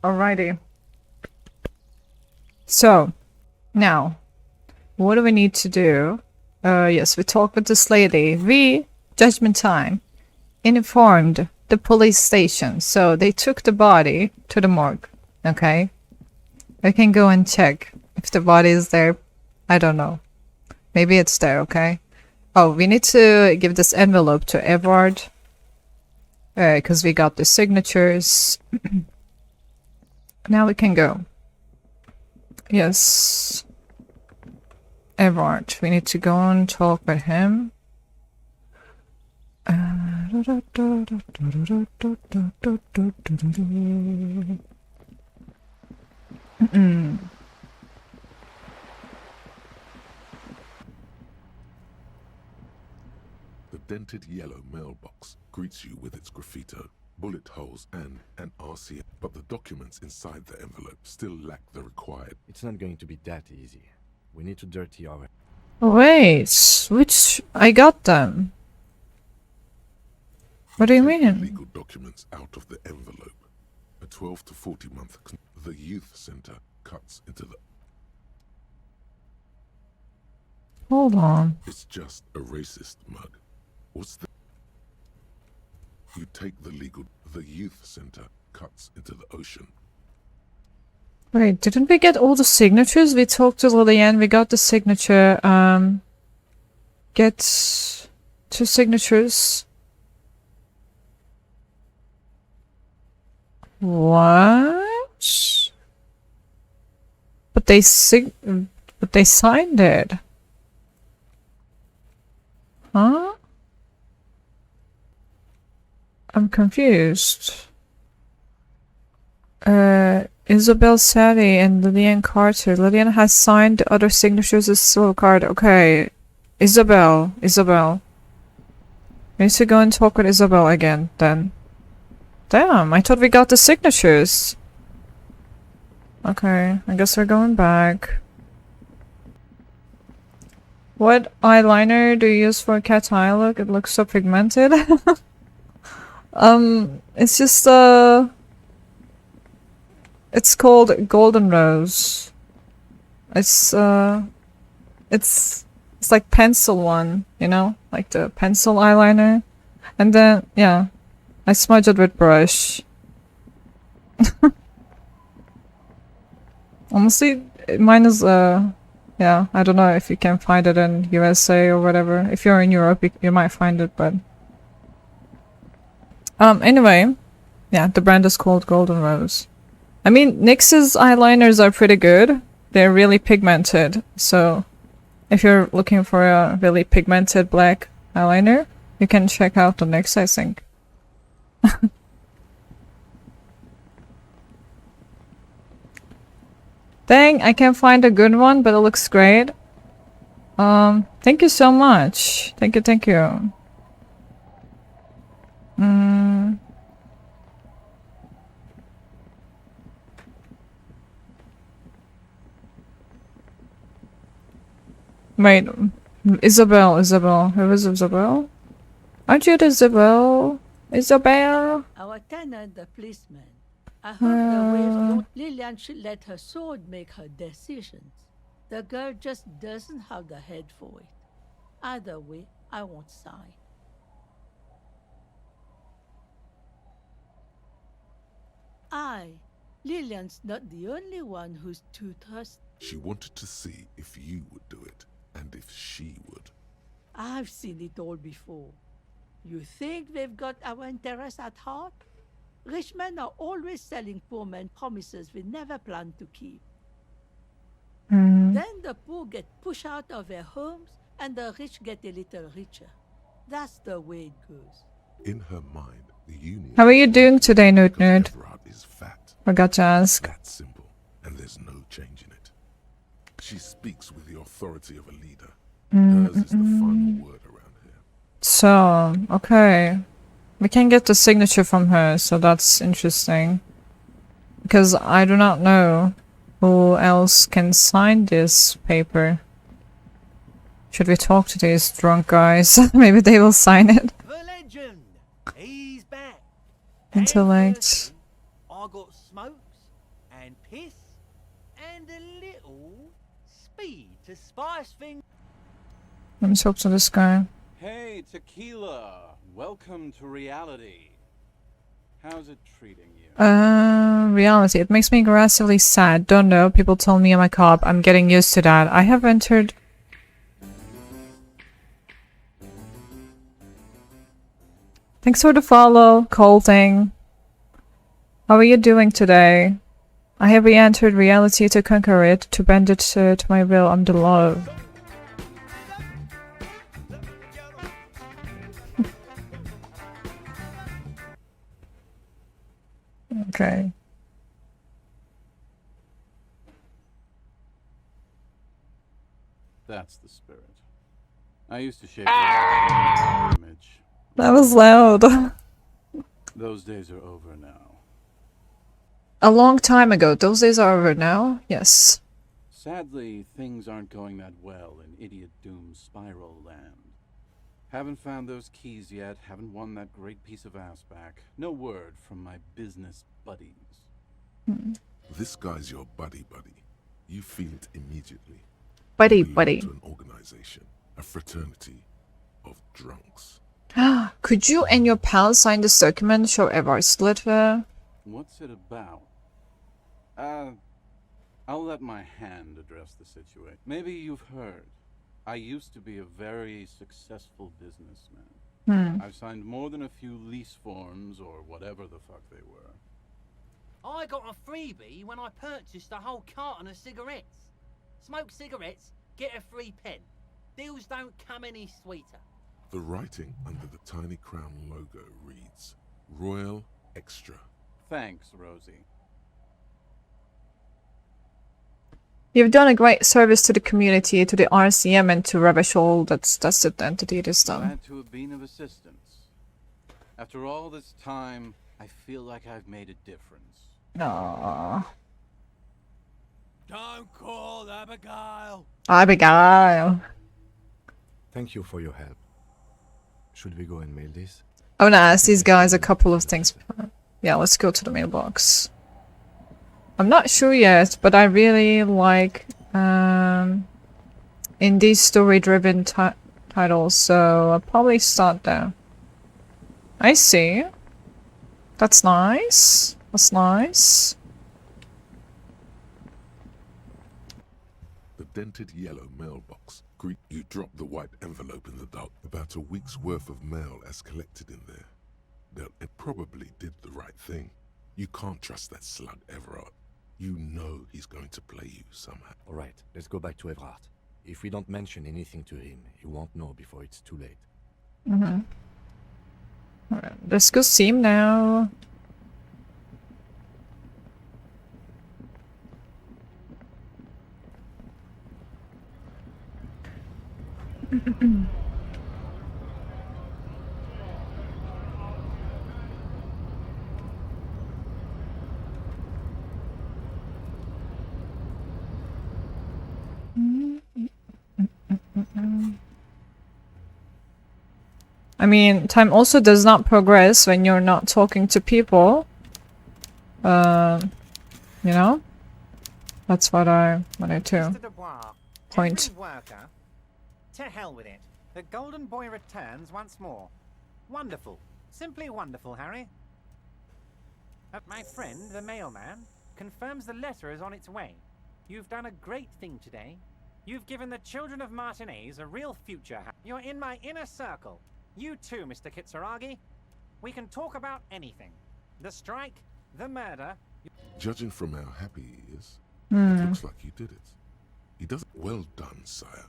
Alrighty. So, now, what do we need to do? Yes, we talked with this lady. We, judgment time, informed the police station. So they took the body to the morgue. Okay? I can go and check if the body is there. I don't know. Maybe it's there, okay? Oh, we need to give this envelope to Edward. Because we got the signatures. Now we can go. Yes. Edward. We need to go and talk with him. The dented yellow mailbox greets you with its graffito, bullet holes, and an RCA. But the documents inside the envelope still lack the required. It's not going to be that easy. We need to dirty our... Wait, which... I got them. What do you mean? Legal documents out of the envelope. A 12 to 40 month. The youth center cuts into the... Hold on. It's just a racist mug. What's the... You take the legal... The youth center cuts into the ocean. Wait, didn't we get all the signatures? We talked to Lillian, we got the signature, get 2 signatures. What? But they signed it. Huh? I'm confused. Isabel Sally and Lillian Carter. Lillian has signed the other signatures as sole card. Okay. Isabel. We need to go and talk with Isabel again, then. Damn, I thought we got the signatures. Okay, I guess we're going back. What eyeliner do you use for a cat's eye look? It looks so pigmented. It's just, it's called Golden Rose. It's like pencil one, you know? Like the pencil eyeliner. And then, yeah. I smudge it with brush. Honestly, mine is, yeah, I don't know if you can find it in USA or whatever. If you're in Europe, you might find it, but... anyway. Yeah, the brand is called Golden Rose. I mean, NYX's eyeliners are pretty good. They're really pigmented, so... If you're looking for a really pigmented black eyeliner, you can check out the NYX, I think. Dang, I can't find a good one, but it looks great. Thank you so much. Thank you. Wait, Isabel. Who is Isabel? Aren't you the Isabel? Our tenant, the policeman. I heard the way Lillian should let her sword make her decisions. The girl just doesn't have the head for it. Either way, I won't sign. Lillian's not the only one who's too thirsty. She wanted to see if you would do it, and if she would. I've seen it all before. You think they've got our interests at heart? Rich men are always selling poor men promises we never planned to keep. Then the poor get pushed out of their homes, and the rich get a little richer. That's the way it goes. In her mind, the union... How are you doing today, Nerd? Is fat. Forgot to ask. That's simple, and there's no change in it. She speaks with the authority of a leader. Hers is the final word around here. So, okay. We can get the signature from her, so that's interesting. Because I do not know who else can sign this paper. Should we talk to these drunk guys? Maybe they will sign it. The legend, he's back. Intellect. I got smokes, and piss and a little speed to spice things. Let me talk to this guy. Hey, Tequila. Welcome to reality. How's it treating you? Reality. It makes me aggressively sad. Don't know. People told me I'm a cop. I'm getting used to that. I have entered. Thanks for the follow, Colting. How are you doing today? I have re-entered reality to conquer it, to bend it to my will. I'm the law. Okay. That's the spirit. I used to shape my image. That was loud. Those days are over now. A long time ago. Those days are over now? Yes. Sadly, things aren't going that well in Idiot Doom's spiral land. Haven't found those keys yet, haven't won that great piece of ass back. No word from my business buddies. This guy's your buddy. You feel it immediately. Buddy, You belong buddy. to an organization, a fraternity of drunks. Could you and your pal sign this document? Show Ever's letter. What's it about? I'll let my hand address the situation. Maybe you've heard. I used to be a very successful businessman. I've signed more than a few lease forms or whatever the fuck they were. I got a freebie when I purchased a whole carton of cigarettes. Smoke cigarettes, get a free pen. Deals don't come any sweeter. The writing under the Tiny Crown logo reads, Royal Extra. Thanks, Rosie. You've done a great service to the community, to the RCM, and to Revachol. That's the entity this time. Glad to have been of assistance. After all this time, I feel like I've made a difference. Aww. Don't call Abigail. Abigail. Thank you for your help. Should we go and mail this? I wanna ask these guys a couple of things. Yeah, let's go to the mailbox. I'm not sure yet, but I really like indie story-driven titles, so I'll probably start there. I see. That's nice. That's nice. The dented yellow mailbox. You drop the white envelope in the dark. About a week's worth of mail as collected in there. Now, it probably did the right thing. You can't trust that slug Everard. You know he's going to play you somehow. Alright, let's go back to Everard. If we don't mention anything to him, he won't know before it's too late. Alright, let's go see him now. I mean, time also does not progress when you're not talking to people. You know? That's what I wanted to Mr. Dubois, point. every worker. To hell with it. The golden boy returns once more. Wonderful. Simply wonderful, Harry. My friend, the mailman, confirms the letter is on its way. You've done a great thing today. You've given the children of Martinez a real future. You're in my inner circle. You too, Mr. Kitsuragi. We can talk about anything. The strike, the murder. Judging from how happy he is, it looks like you did it. He does it. Well done, sire.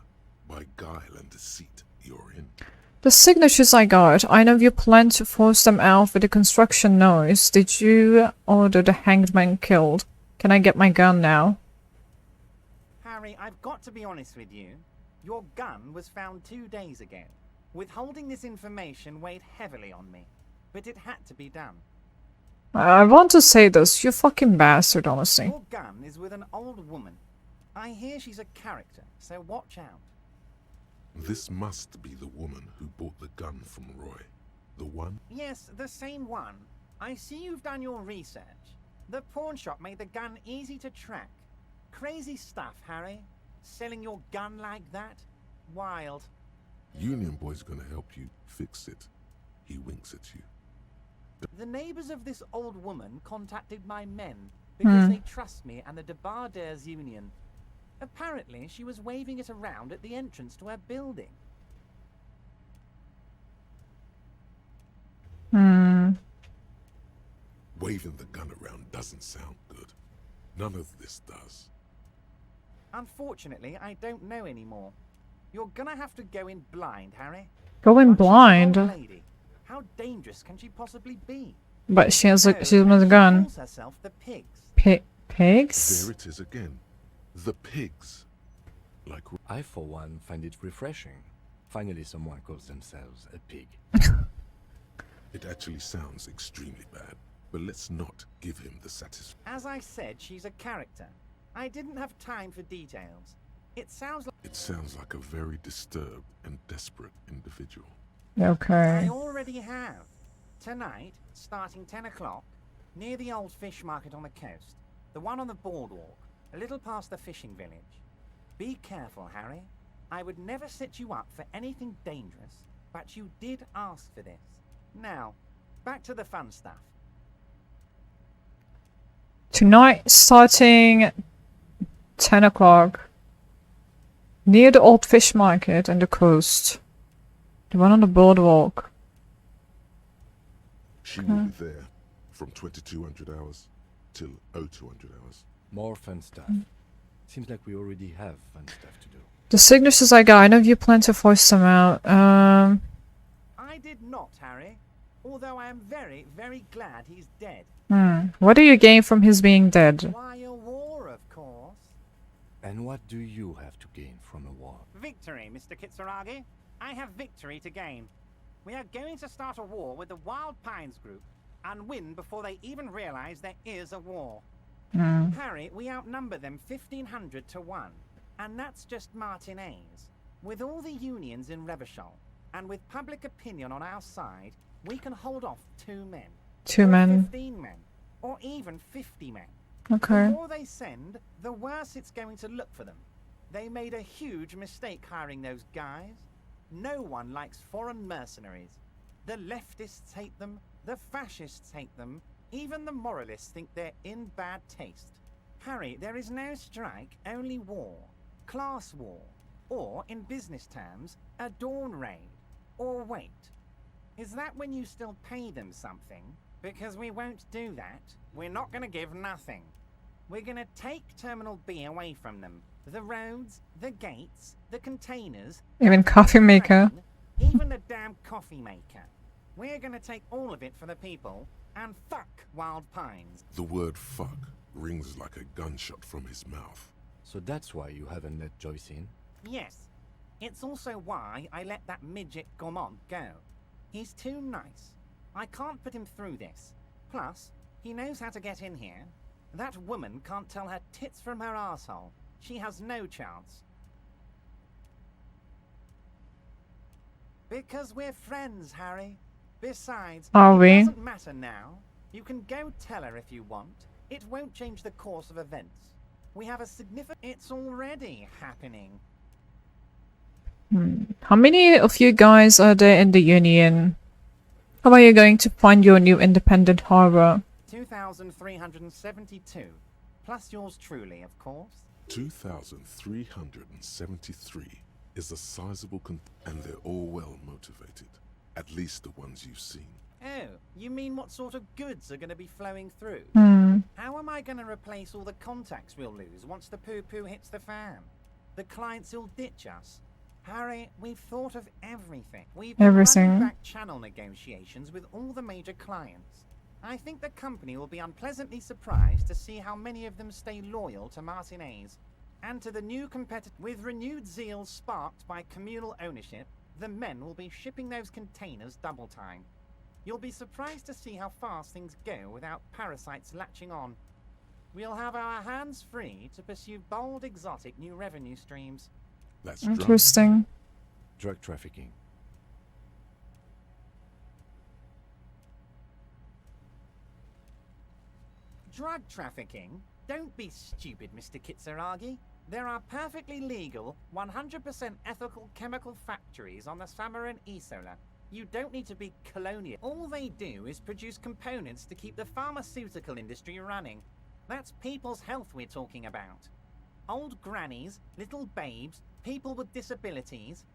By guile and deceit, you're in. The signatures I got, I know you plan to force them out with the construction noise. Did you order the hanged man killed? Can I get my gun now? Harry, I've got to be honest with you. Your gun was found 2 days ago. Withholding this information weighed heavily on me, but it had to be done. I want to say this, you fucking bastard, honestly. Your gun is with an old woman. I hear she's a character, so watch out. This must be the woman who bought the gun from Roy. The one? Yes, the same one. I see you've done your research. The pawn shop made the gun easy to track. Crazy stuff, Harry. Selling your gun like that? Wild. Union Boy's gonna help you fix it. He winks at you. The neighbors of this old woman contacted my men because Hmm. they trust me and the Debarders Union. Apparently, she was waving it around at the entrance to her building. Hmm. Waving the gun around doesn't sound good. None of this does. Unfortunately, I don't know anymore. You're gonna have to go in blind, Harry. Going But she's an blind. old lady. How dangerous can she possibly be? But she has a Oh, she has a she gun. calls herself the Pigs. Pigs? There it is again. The pigs. Like I, for one, find it refreshing. Finally, someone calls themselves a pig. it actually sounds extremely bad. But let's not give him the satisfaction. As I said, she's a character. I didn't have time for details. It sounds Like a very disturbed and desperate individual. Okay. I already have. Tonight, starting 10 o'clock, near the old fish market on the coast, the one on the boardwalk, a little past the fishing village. Be careful, Harry. I would never set you up for anything dangerous, but you did ask for this. Now, back to the fun stuff. Tonight, starting 10 o'clock, near the old fish market and the coast. The one on the boardwalk. She will be there from 2200 hours till 0200 hours. More fun stuff. Seems like we already have fun stuff to do. The signatures I got, I know you plan to voice them out. I did not, Harry. Although I am very, very glad he's dead. What do you gain from his being dead? Why, a war, of course. And what do you have to gain from a war? Victory, Mr. Kitsuragi. I have victory to gain. We are going to start a war with the Wild Pines group and win before they even realize there is a war. Harry, we outnumber them 1,500 to 1. And that's just Martinez. With all the unions in Revachol, and with public opinion on our side, we can hold off 2 men. 2 or men. 15 men. Or even 50 men. Okay. The more they send, the worse it's going to look for them. They made a huge mistake hiring those guys. No one likes foreign mercenaries. The leftists hate them, the fascists hate them, even the moralists think they're in bad taste. Harry, there is no strike, only war. Class war. Or, in business terms, a dawn raid. Or wait. Is that when you still pay them something? Because we won't do that. We're not going to give nothing. We're going to take Terminal B away from them. The roads, the gates, the containers... Even coffee maker. Even the damn coffee maker. We're going to take all of it for the people and fuck Wild Pines. The word fuck rings like a gunshot from his mouth. So that's why you haven't let Joyce in? Yes. It's also why I let that midget Gaumont go. He's too nice. I can't put him through this. Plus, he knows how to get in here. That woman can't tell her tits from her asshole. She has no chance. Because we're friends, Harry. Besides, Are we? It doesn't matter now. You can go tell her if you want. It won't change the course of events. We have a significant... It's already happening. How many of you guys are there in the Union? How are you going to find your new independent harbor? 2,372. Plus yours truly, of course. 2,373 is a sizable and they're all well motivated. At least the ones you've seen. Oh, you mean what sort of goods are going to be flowing through? How am I going to replace all the contacts we'll lose once the poo-poo hits the fan? The clients will ditch us. Harry, we've thought of everything. We've been running back channel negotiations with all the major clients. I think the company will be unpleasantly surprised to see how many of them stay loyal to Martinez and to the new competitor. With renewed zeal sparked by communal ownership, the men will be shipping those containers double time. You'll be surprised to see how fast things go without parasites latching on. We'll have our hands free to pursue bold, exotic new revenue streams. That's Interesting. Drug trafficking. Drug trafficking? Don't be stupid, Mr. Kitsuragi. There are perfectly legal, 100% ethical chemical factories on the Samaran Isola. You don't need to be colonial. All they do is produce components to keep the pharmaceutical industry running. That's people's health we're talking about. Old grannies, little babes, people with disabilities.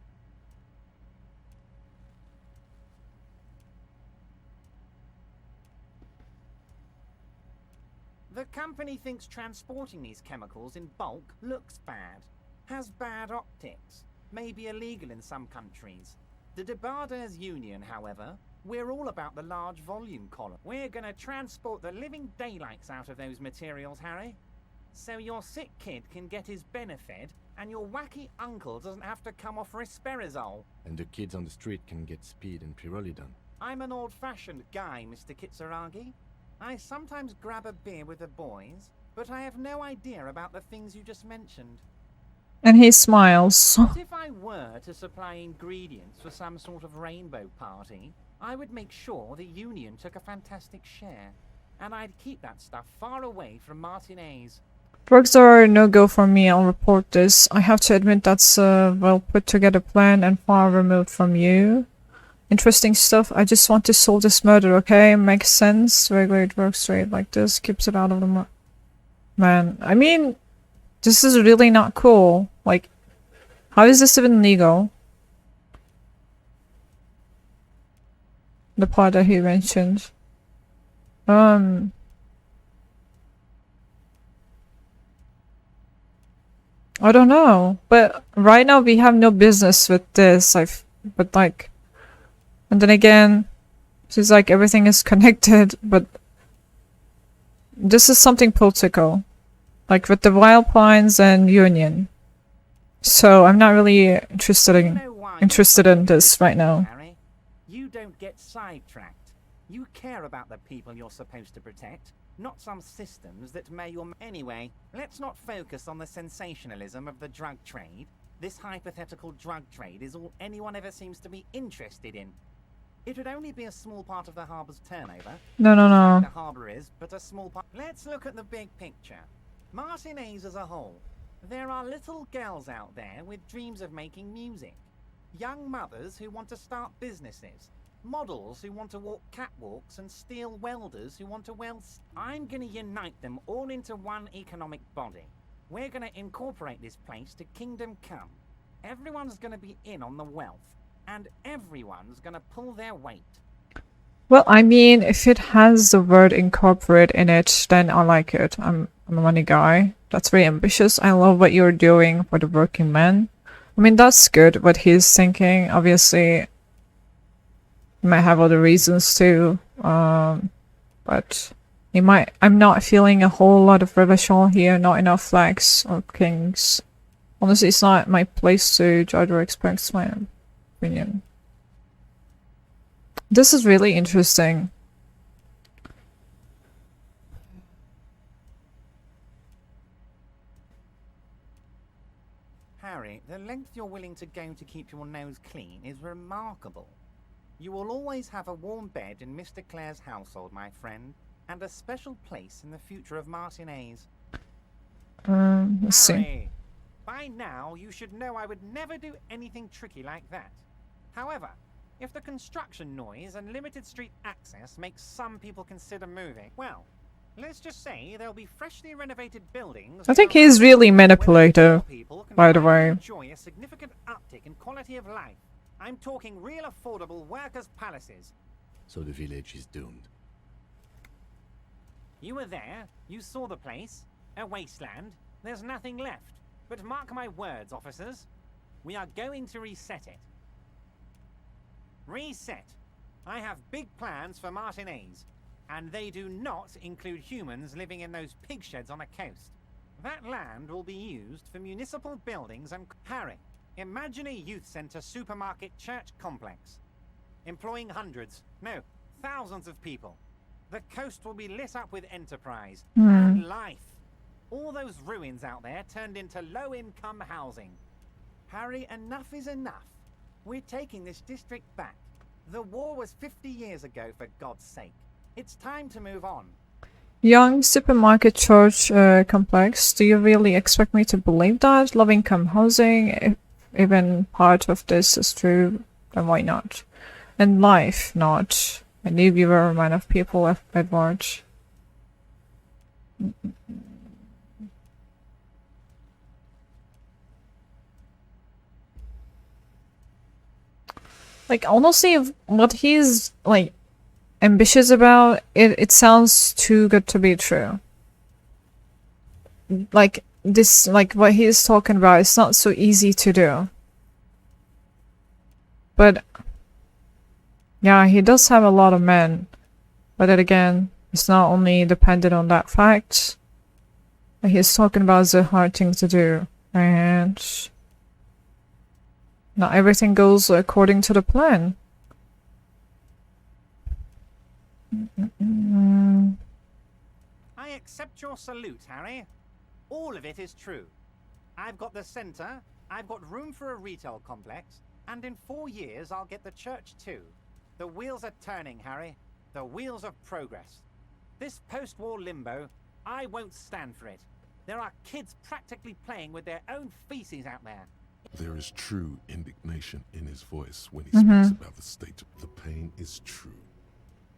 The company thinks transporting these chemicals in bulk looks bad, has bad optics, may be illegal in some countries. The Debarders Union, however, we're all about the large volume column. We're gonna transport the living daylights out of those materials, Harry. So your sick kid can get his benefit and your wacky uncle doesn't have to come off risperazole. And the kids on the street can get speed and pyrrolidone. I'm an old-fashioned guy, Mr. Kitsuragi. I sometimes grab a beer with the boys, but I have no idea about the things you just mentioned. And he smiles. What if I were to supply ingredients for some sort of rainbow party? I would make sure the Union took a fantastic share, and I'd keep that stuff far away from Martinez. Drugs are a no-go for me. I'll report this. I have to admit that's a well put together plan and far removed from you. Interesting stuff. I just want to solve this murder, okay? Makes sense. Regulate drug trade like this. Keeps it out of the man. I mean, this is really not cool. Like, how is this even legal? The part that he mentioned. I don't know. But right now we have no business with this. But like... And then again, she's like, everything is connected, but this is something political. Like with the Wild Pines and Union. So I'm not really interested in this right now. Harry. You don't get sidetracked. You care about the people you're supposed to protect, not some systems that may or may... Anyway, let's not focus on the sensationalism of the drug trade. This hypothetical drug trade is all anyone ever seems to be interested in. It would only be a small part of the harbor's turnover. No. The harbor is, but a small part. Let's look at the big picture. Martinez as a whole. There are little girls out there with dreams of making music. Young mothers who want to start businesses. Models who want to walk catwalks and steel welders who want to weld. I'm gonna unite them all into one economic body. We're gonna incorporate this place to Kingdom Come. Everyone's gonna be in on the wealth. And everyone's gonna pull their weight. Well, I mean, if it has the word incorporate in it, then I like it. I'm a money guy. That's very ambitious. I love what you're doing for the working man. I mean, that's good, what he's thinking. Obviously, he might have other reasons too. But he might... I'm not feeling a whole lot of revelation here. Not enough flags or kings. Honestly, it's not my place to judge or express my opinion. This is really interesting. Harry, the length you're willing to go to keep your nose clean is remarkable. You will always have a warm bed in Mr. Clare's household, my friend, and a special place in the future of Martinez. Let's see. Harry, by now you should know I would never do anything tricky like that. However, if the construction noise and limited street access makes some people consider moving, well, let's just say there'll be freshly renovated buildings. I think he's really manipulative, by the way. Enjoy a significant uptick in quality of life. I'm talking real affordable workers' palaces. So the village is doomed. You were there. You saw the place. A wasteland. There's nothing left. But mark my words, officers. We are going to reset it. Reset. I have big plans for Martinez, and they do not include humans living in those pig sheds on the coast. That land will be used for municipal buildings and... Harry, imagine a youth centre supermarket church complex, employing hundreds, no, thousands of people. The coast will be lit up with enterprise and life. All those ruins out there turned into low-income housing. Harry, enough is enough. We're taking this district back. The war was 50 years ago, for God's sake. It's time to move on. Young supermarket church complex. Do you really expect me to believe that? Low-income housing, if even part of this is true, then why not? And life, not. I leave you a man of people, Edward. Like, honestly, what he's, like, ambitious about, it sounds too good to be true. Like, this, like, what he's talking about, it's not so easy to do. But, yeah, he does have a lot of men. But then again, it's not only dependent on that fact. He's talking about the hard thing to do. And not everything goes according to the plan. I accept your salute, Harry. All of it is true. I've got the centre, I've got room for a retail complex, and in 4 years I'll get the church too. The wheels are turning, Harry. The wheels of progress. This post-war limbo, I won't stand for it. There are kids practically playing with their own feces out there. There is true indignation in his voice when he speaks about the state. The pain is true.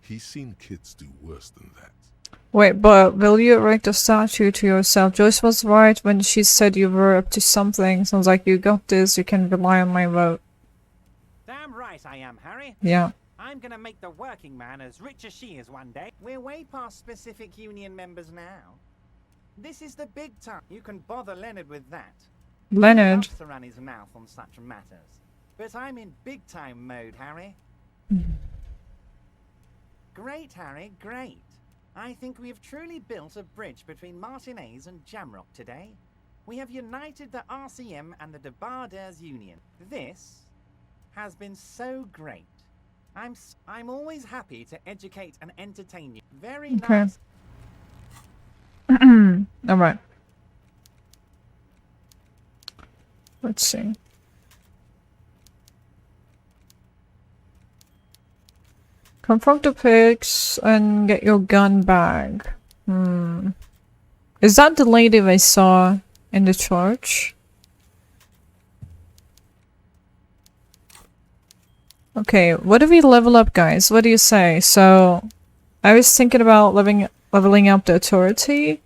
He's seen kids do worse than that. Wait, but will you erect a statue to yourself? Joyce was right when she said you were up to something. Sounds like you got this. You can rely on my vote. Damn right I am, Harry. Yeah. I'm gonna make the working man as rich as she is one day. We're way past specific union members now. This is the big time. You can bother Leonard with that. Leonard. He loves to run his mouth on such matters. But I'm in big time mode, Harry. Great, Harry, great. I think we have truly built a bridge between Martinez and Jamrock today. We have united the RCM and the Debarders Union. This has been so great. I'm always happy to educate and entertain you. Very nice. Alright. Let's see. Confront the pigs and get your gun back. Is that the lady I saw in the church? Okay, what do we level up, guys? What do you say? So, I was thinking about leveling up the authority.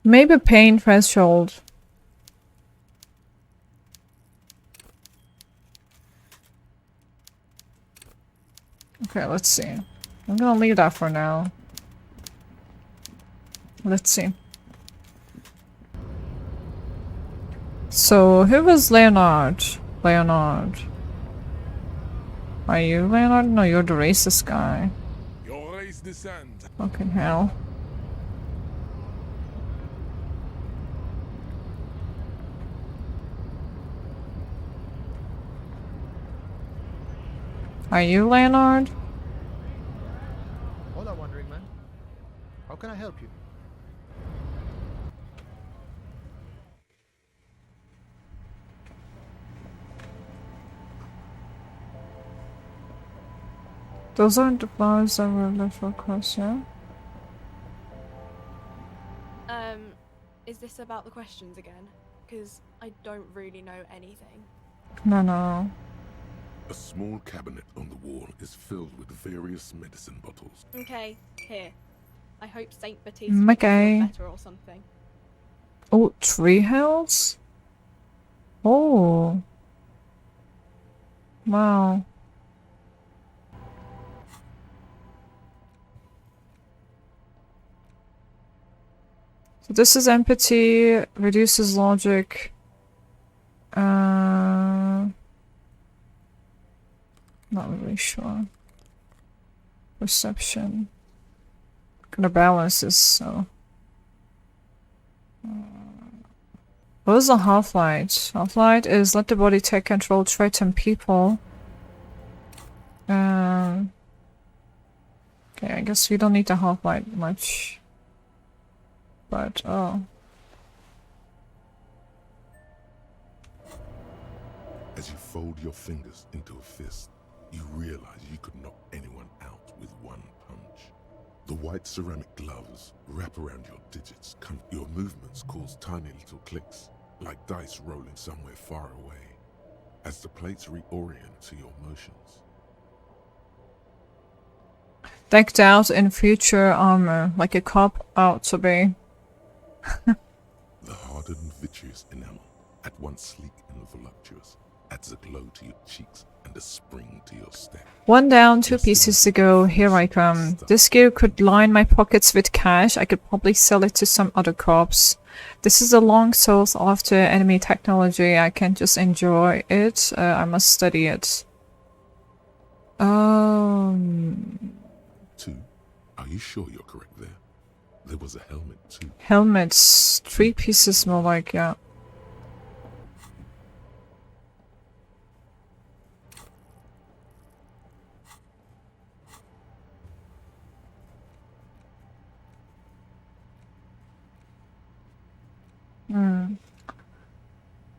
Maybe pain threshold. Okay, let's see. I'm gonna leave that for now. Let's see. So, who was Leonard? Leonard. Are you Leonard? No, you're the racist guy. Your race descend. Fucking hell. Are you Leonard? Hola, wandering man. How can I help you? Those aren't the flowers that were left for across, yeah? Is this about the questions again? Because I don't really know anything. No. A small cabinet on the wall is filled with various medicine bottles. Okay, here. I hope Saint Baptiste makes you feel better or something. Oh, tree hills? Oh. Wow. So this is empathy, reduces logic. Not really sure. Perception. Gonna balance this, so. What is a half-light? Half-light is let the body take control, threaten people. Okay, I guess we don't need the half-light much. But, As you fold your fingers into a fist, you realize you could knock anyone out with one punch. The white ceramic gloves wrap around your digits. Your movements cause tiny little clicks, like dice rolling somewhere far away, as the plates reorient to your motions. Decked out in future armor, like a cop ought to be. The hardened vitreous enamel, at once sleek and voluptuous, adds a glow to your cheeks and a spring to your step. One down, 2 pieces to go. Here I come. This gear could line my pockets with cash. I could probably sell it to some other cops. This is a long sought after enemy technology. I can't just enjoy it. I must study it. 2. Are you sure you're correct there? There was a helmet too. Helmets. 3 pieces more like, yeah.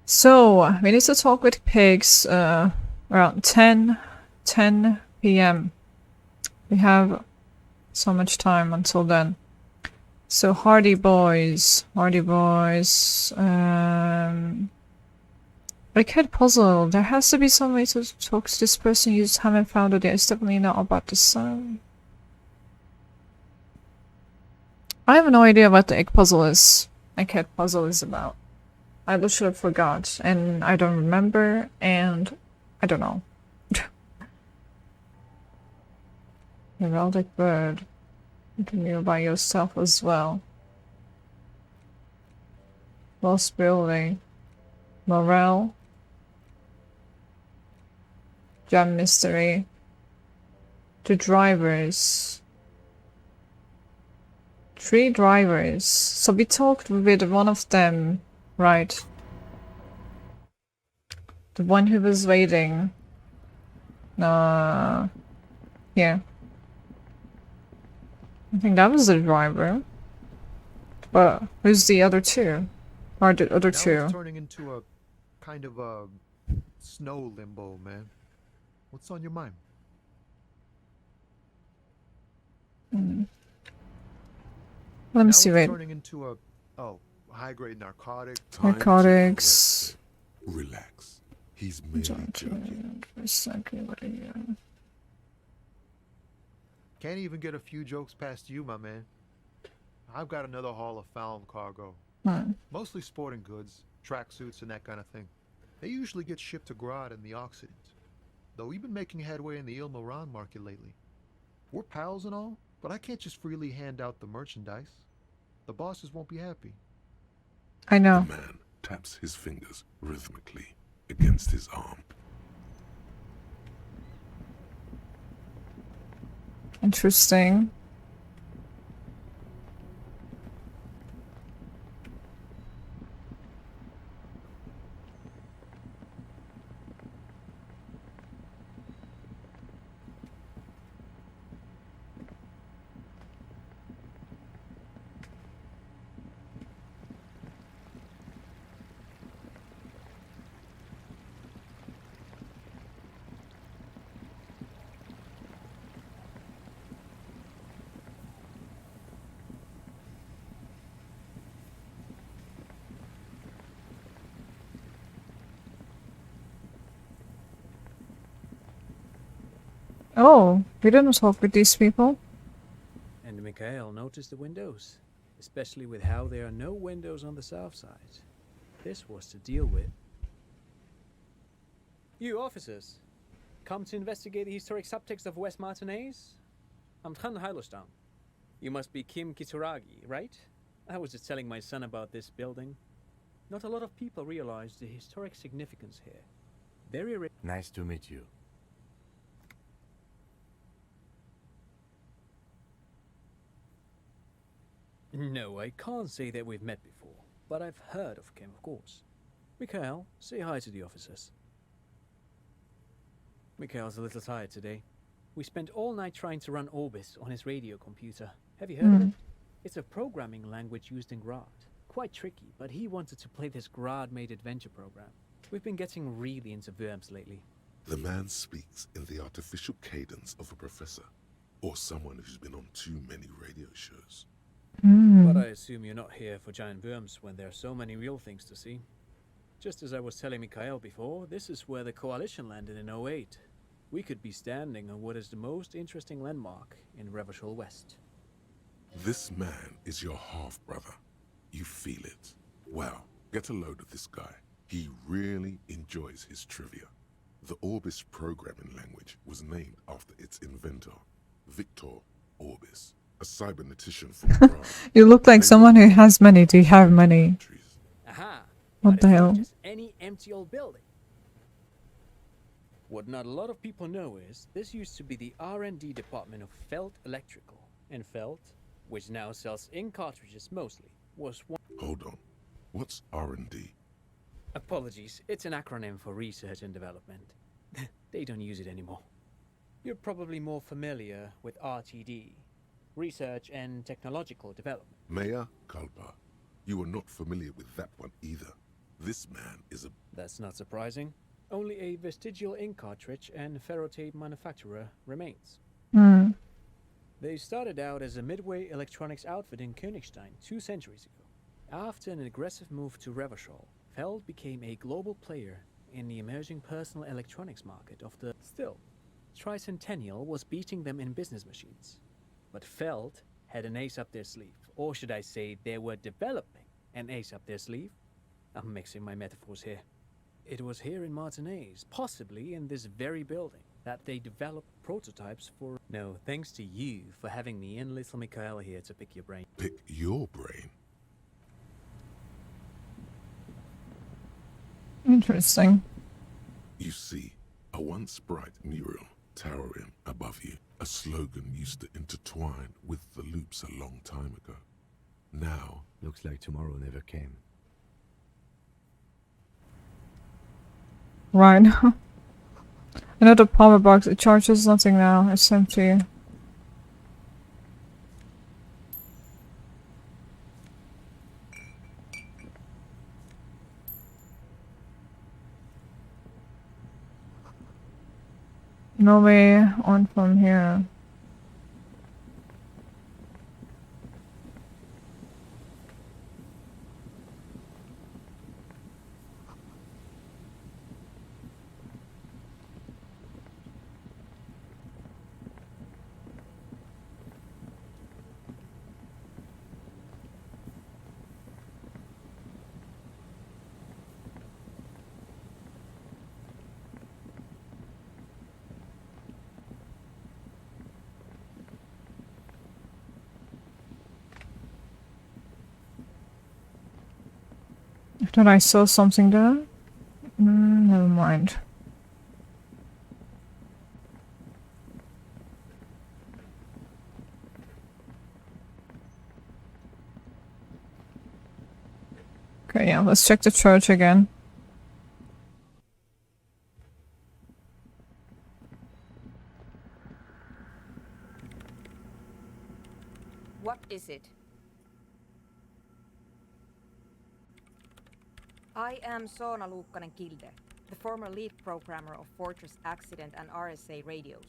So, we need to talk with pigs around 10 p.m. We have so much time until then. So, Hardy Boys. Arcade puzzle. There has to be some way to talk to this person you just haven't found it yet. It's definitely not about the sun. I have no idea what the egg puzzle is. Arcade puzzle is about. I literally forgot, and I don't remember, and I don't know. Heraldic bird. You can be by yourself as well. Lost building. Morale. Jam mystery. The drivers. 3 drivers. So we talked with one of them, right? The one who was waiting. Here. I think that was the driver. But who's the other 2? Or the other 2? Now it's turning into a kind of a snow limbo, man. What's on your mind? Let me see, Now wait. it's turning into a high-grade narcotic. Time to Narcotics. relax. He's merely joking. Can't even get a few jokes past you, my man. I've got another haul of found cargo. Mostly sporting goods, tracksuits, and that kind of thing. They usually get shipped to Grodd and the Occident. Though we've been making headway in the Il Moran market lately. We're pals and all, but I can't just freely hand out the merchandise. The bosses won't be happy. I know. The man taps his fingers rhythmically against his arm. Interesting. Oh, we didn't talk with these people. And Mikhail noticed the windows, especially with how there are no windows on the south side. This was to deal with. You officers, come to investigate the historic subtext of West Martinez? I'm Tran Heilostam. You must be Kim Kituragi, right? I was just telling my son about this building. Not a lot of people realize the historic significance here. Very rare. Nice to meet you. No, I can't say that we've met before, but I've heard of Kim, of course. Mikhail, say hi to the officers. Mikhail's a little tired today. We spent all night trying to run Orbis on his radio computer. Have you heard of it? It's a programming language used in Grodd. Quite tricky, but he wanted to play this Grodd-made adventure program. We've been getting really into verbs lately. The man speaks in the artificial cadence of a professor, or someone who's been on too many radio shows. But I assume you're not here for giant worms when there are so many real things to see. Just as I was telling Mikhail before, this is where the Coalition landed in 08. We could be standing on what is the most interesting landmark in Revachol West. This man is your half-brother. You feel it. Well, get a load of this guy. He really enjoys his trivia. The Orbis programming language was named after its inventor, Victor Orbis, a cybernetician from Prague. You look like someone who has money. Do you have money? Aha! What But the it's not hell? just any empty old building. What not a lot of people know is this used to be the R&D department of Felt Electrical, and Felt, which now sells ink cartridges mostly, was one. Hold on. What's R&D? Apologies, it's an acronym for research and development. They don't use it anymore. You're probably more familiar with RTD, research and technological development. Maya Kalpa. You are not familiar with that one either. This man is a... That's not surprising. Only a vestigial ink cartridge and ferrotape manufacturer remains. Hmm. They started out as a midway electronics outfit in Königstein 2 centuries ago. After an aggressive move to Revachol, Feld became a global player in the emerging personal electronics market of the... Still, Tricentennial was beating them in business machines. But Feld had an ace up their sleeve. Or should I say, they were developing an ace up their sleeve? I'm mixing my metaphors here. It was here in Martinez, possibly in this very building, that they developed prototypes for... No, thanks to you for having me and little Mikhail here to pick your brain. Pick your brain? Interesting. You see, a once bright mural towering above you. A slogan used to intertwine with the loops a long time ago. Now... Looks like tomorrow never came. Right. Another power box. It charges nothing now. It's empty. No way on from here. I thought I saw something there. Never mind. Okay, yeah, let's check the church again. What is it? I am Soona Kilde, the former lead programmer of Fortress Accident and RSA radios.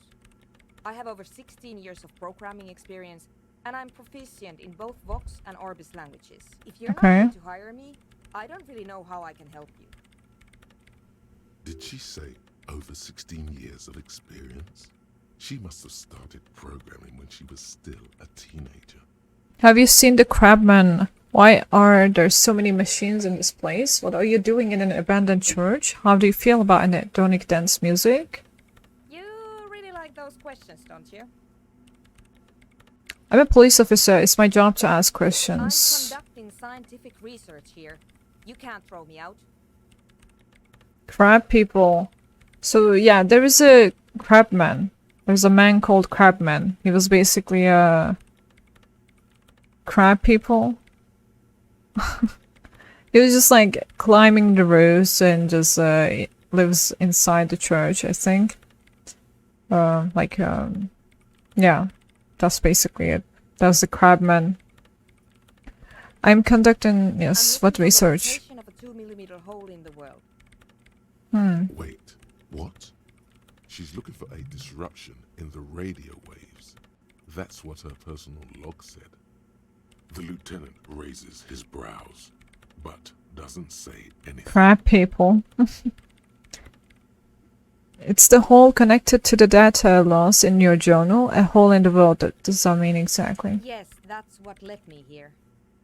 I have over 16 years of programming experience, and I'm proficient in both Vox and Orbis languages. If you're not going to hire me, I don't really know how I can help you. Did she say over 16 years of experience? She must have started programming when she was still a teenager. Have you seen the Crabman? Why are there so many machines in this place? What are you doing in an abandoned church? How do you feel about electronic dance music? You really like those questions, don't you? I'm a police officer. It's my job to ask questions. I'm conducting scientific research here. You can't throw me out. Crab people. So yeah, there is a Crabman. There's a man called Crabman. He was basically a crab people. He was just like climbing the roofs and just lives inside the church, I think. Yeah, that's basically it. That's the Crabman. I'm conducting, yes, what research? Of a 2mm hole in the world. Wait, what? She's looking for a disruption in the radio waves. That's what her personal log said. The lieutenant raises his brows, but doesn't say anything. Crap people. It's the hole connected to the data loss in your journal, a hole in the world. That does that mean exactly? Yes, that's what led me here.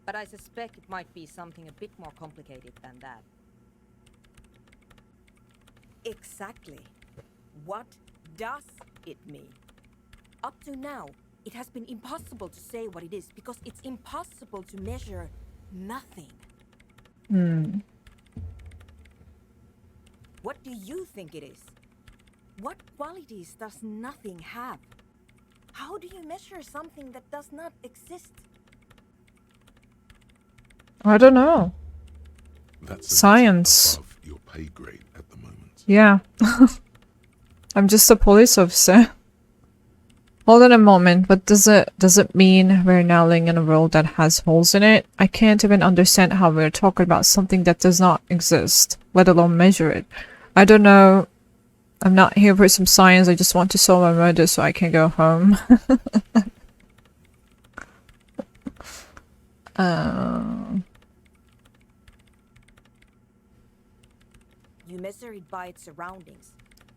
But I suspect it might be something a bit more complicated than that. Exactly. What does it mean? Up to now, it has been impossible to say what it is because it's impossible to measure nothing. What do you think it is? What qualities does nothing have? How do you measure something that does not exist? I don't know. That's Science. above your pay grade at the moment. Yeah. I'm just a police officer. Hold on a moment, but does it mean we're now living in a world that has holes in it? I can't even understand how we're talking about something that does not exist, let alone measure it. I don't know. I'm not here for some science, I just want to solve my murder so I can go home. You measure it by its surroundings,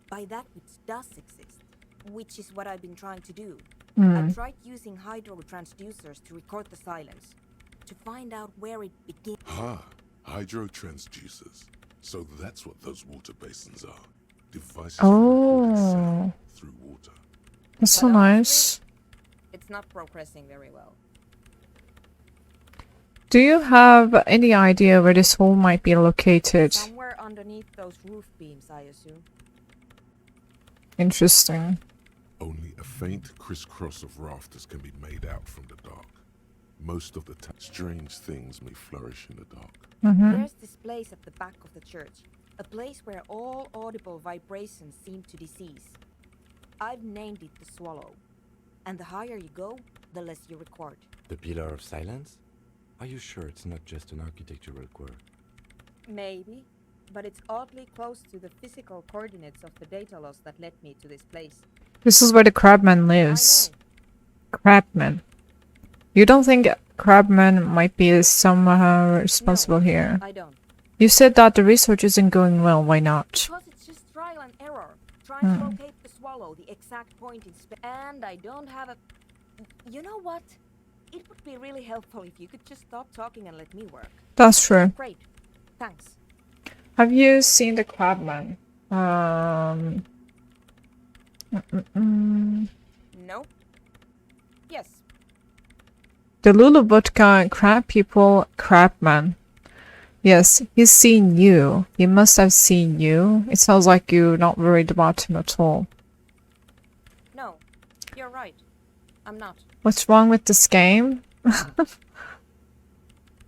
by that which does exist, which is what I've been trying to do. I've tried using hydro transducers to record the silence, to find out where it begins. Hydro transducers. So that's what those water basins are. Devices Oh. for recording sound through water. That's so But nice. It's not progressing very well. Do you have any idea where this hole might be located? Somewhere underneath those roof beams, I assume. Interesting. Only a faint crisscross of rafters can be made out from the dark. Most of the strange things may flourish in the dark. There's this place at the back of the church. A place where all audible vibrations seem to decease. I've named it the Swallow. And the higher you go, the less you record. The Pillar of Silence? Are you sure it's not just an architectural quirk? Maybe, but it's oddly close to the physical coordinates of the data loss that led me to this place. This is where the Crabman lives. Crabman. You don't think Crabman might be somehow responsible here? I don't. You said that the research isn't going well, why not? Because it's just trial and error. Trying to locate the Swallow, the exact point in space. And I don't have a... You know what? It would be really helpful if you could just stop talking and let me work. That's true. Great. Thanks. Have you seen the Crabman? Nope. Yes. The Lulubutka crab people Crabman. Yes, he's seen you. He must have seen you. It sounds like you're not worried about him at all. No. You're right. I'm not. What's wrong with this game?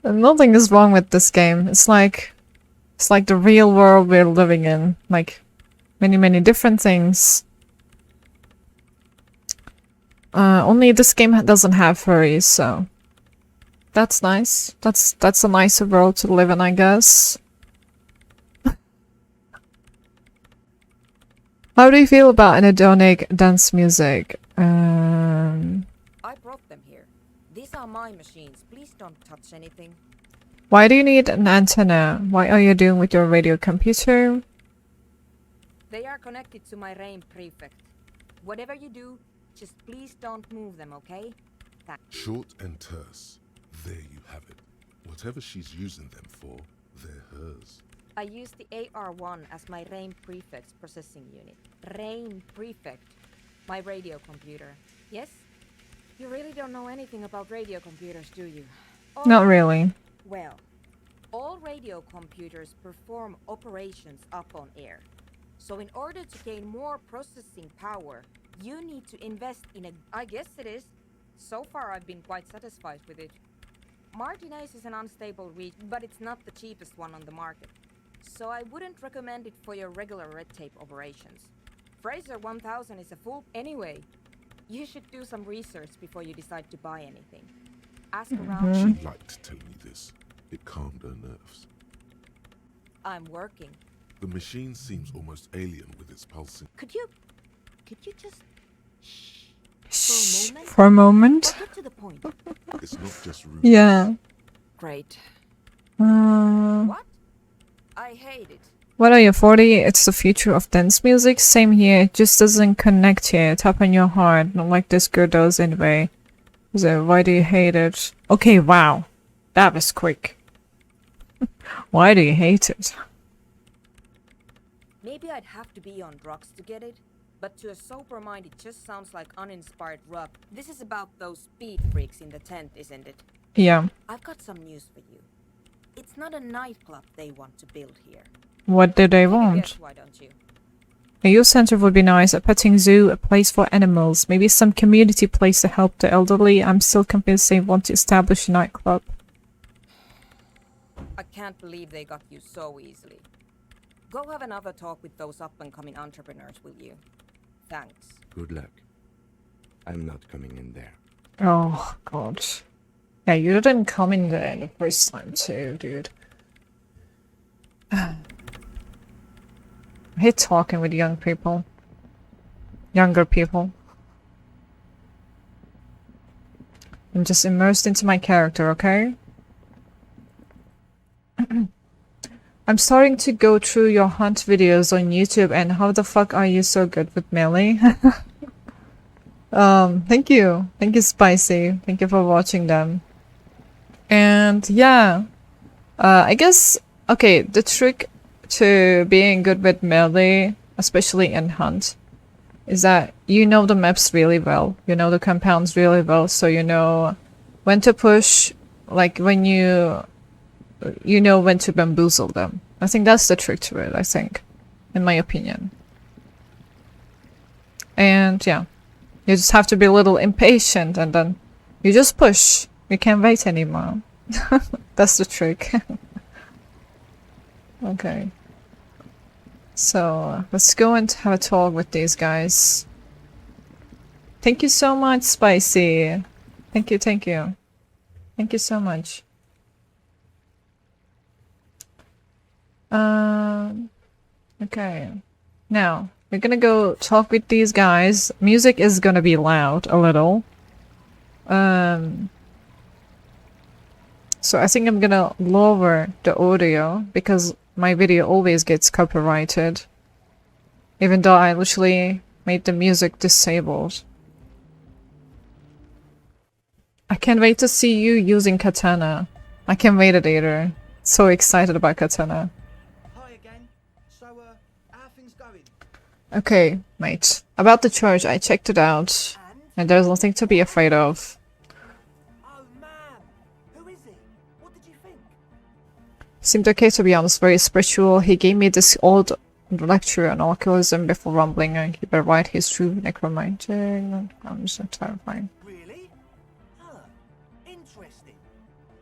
Nothing is wrong with this game. It's like the real world we're living in. Like many different things. Only this game doesn't have furries, so that's nice. That's a nicer world to live in, I guess. How do you feel about anhedonic dance music? I brought them here. These are my machines. Please don't touch anything. Why do you need an antenna? What are you doing with your radio computer? They are connected to my RAIN prefect. Whatever you do, just please don't move them, okay? Thanks. Short and terse. There you have it. Whatever she's using them for, they're hers. I use the AR1 as my RAIN prefect's processing unit. RAIN prefect. My radio computer. Yes? You really don't know anything about radio computers, do you? Not really. Well, all radio computers perform operations up on air. So in order to gain more processing power, you need to invest in a... I guess it is. So far I've been quite satisfied with it. Martinez is an unstable reach, but it's not the cheapest one on the market. So I wouldn't recommend it for your regular red tape operations. Fraser 1000 is a full... Anyway, you should do some research before you decide to buy anything. Ask around. She liked telling me this. It calmed her nerves. I'm working. The machine seems almost alien with its pulsing. Could you just shh For a moment? Or get to the point? It's not just rude. Yeah. Great. Uh, What? I hate it. what are you, 40? It's the future of dance music? Same here, it just doesn't connect here. Tap on your heart, not like this girl does anyway. So, why do you hate it? Okay, wow. That was quick. Why do you hate it? Maybe I'd have to be on drugs to get it, but to a sober mind it just sounds like uninspired rock. This is about those speed freaks in the tent, isn't it? Yeah. I've got some news for you. It's not a nightclub they want to build here. What do they Take a want? guess, why don't you? A youth center would be nice, a petting zoo, a place for animals, maybe some community place to help the elderly. I'm still convinced they want to establish a nightclub. I can't believe they got you so easily. Go have another talk with those up-and-coming entrepreneurs, will you? Thanks. Good luck. I'm not coming in there. Oh, God. Yeah, you didn't come in there the first time too, dude. I hate talking with young people. Younger people. I'm just immersed into my character, okay? I'm starting to go through your hunt videos on YouTube, and how the fuck are you so good with melee? Thank you. Thank you, Spicy. Thank you for watching them. And yeah, I guess, okay, the trick to being good with melee, especially in hunt, is that you know the maps really well. You know the compounds really well, so you know when to push, like when you know when to bamboozle them. I think that's the trick to it, I think, in my opinion. And yeah, you just have to be a little impatient and then you just push. You can't wait anymore. That's the trick. Okay. So, let's go and have a talk with these guys. Thank you so much, Spicy. Thank you, thank you. Thank you so much. Okay. Now, we're gonna go talk with these guys. Music is gonna be loud, a little. So I think I'm gonna lower the audio, because my video always gets copyrighted. Even though I literally made the music disabled. I can't wait to see you using katana. I can't wait either. So excited about katana. Hi again. So, how are things going? Okay, mate. About the church, I checked it out. And there's nothing to be afraid of. Oh man, who is he? What did you think? Seemed okay, to be honest, very spiritual. He gave me this old lecture on alcoholism before rumbling, and he better write his true necromantic. I'm so terrifying. Really? Huh. Interesting.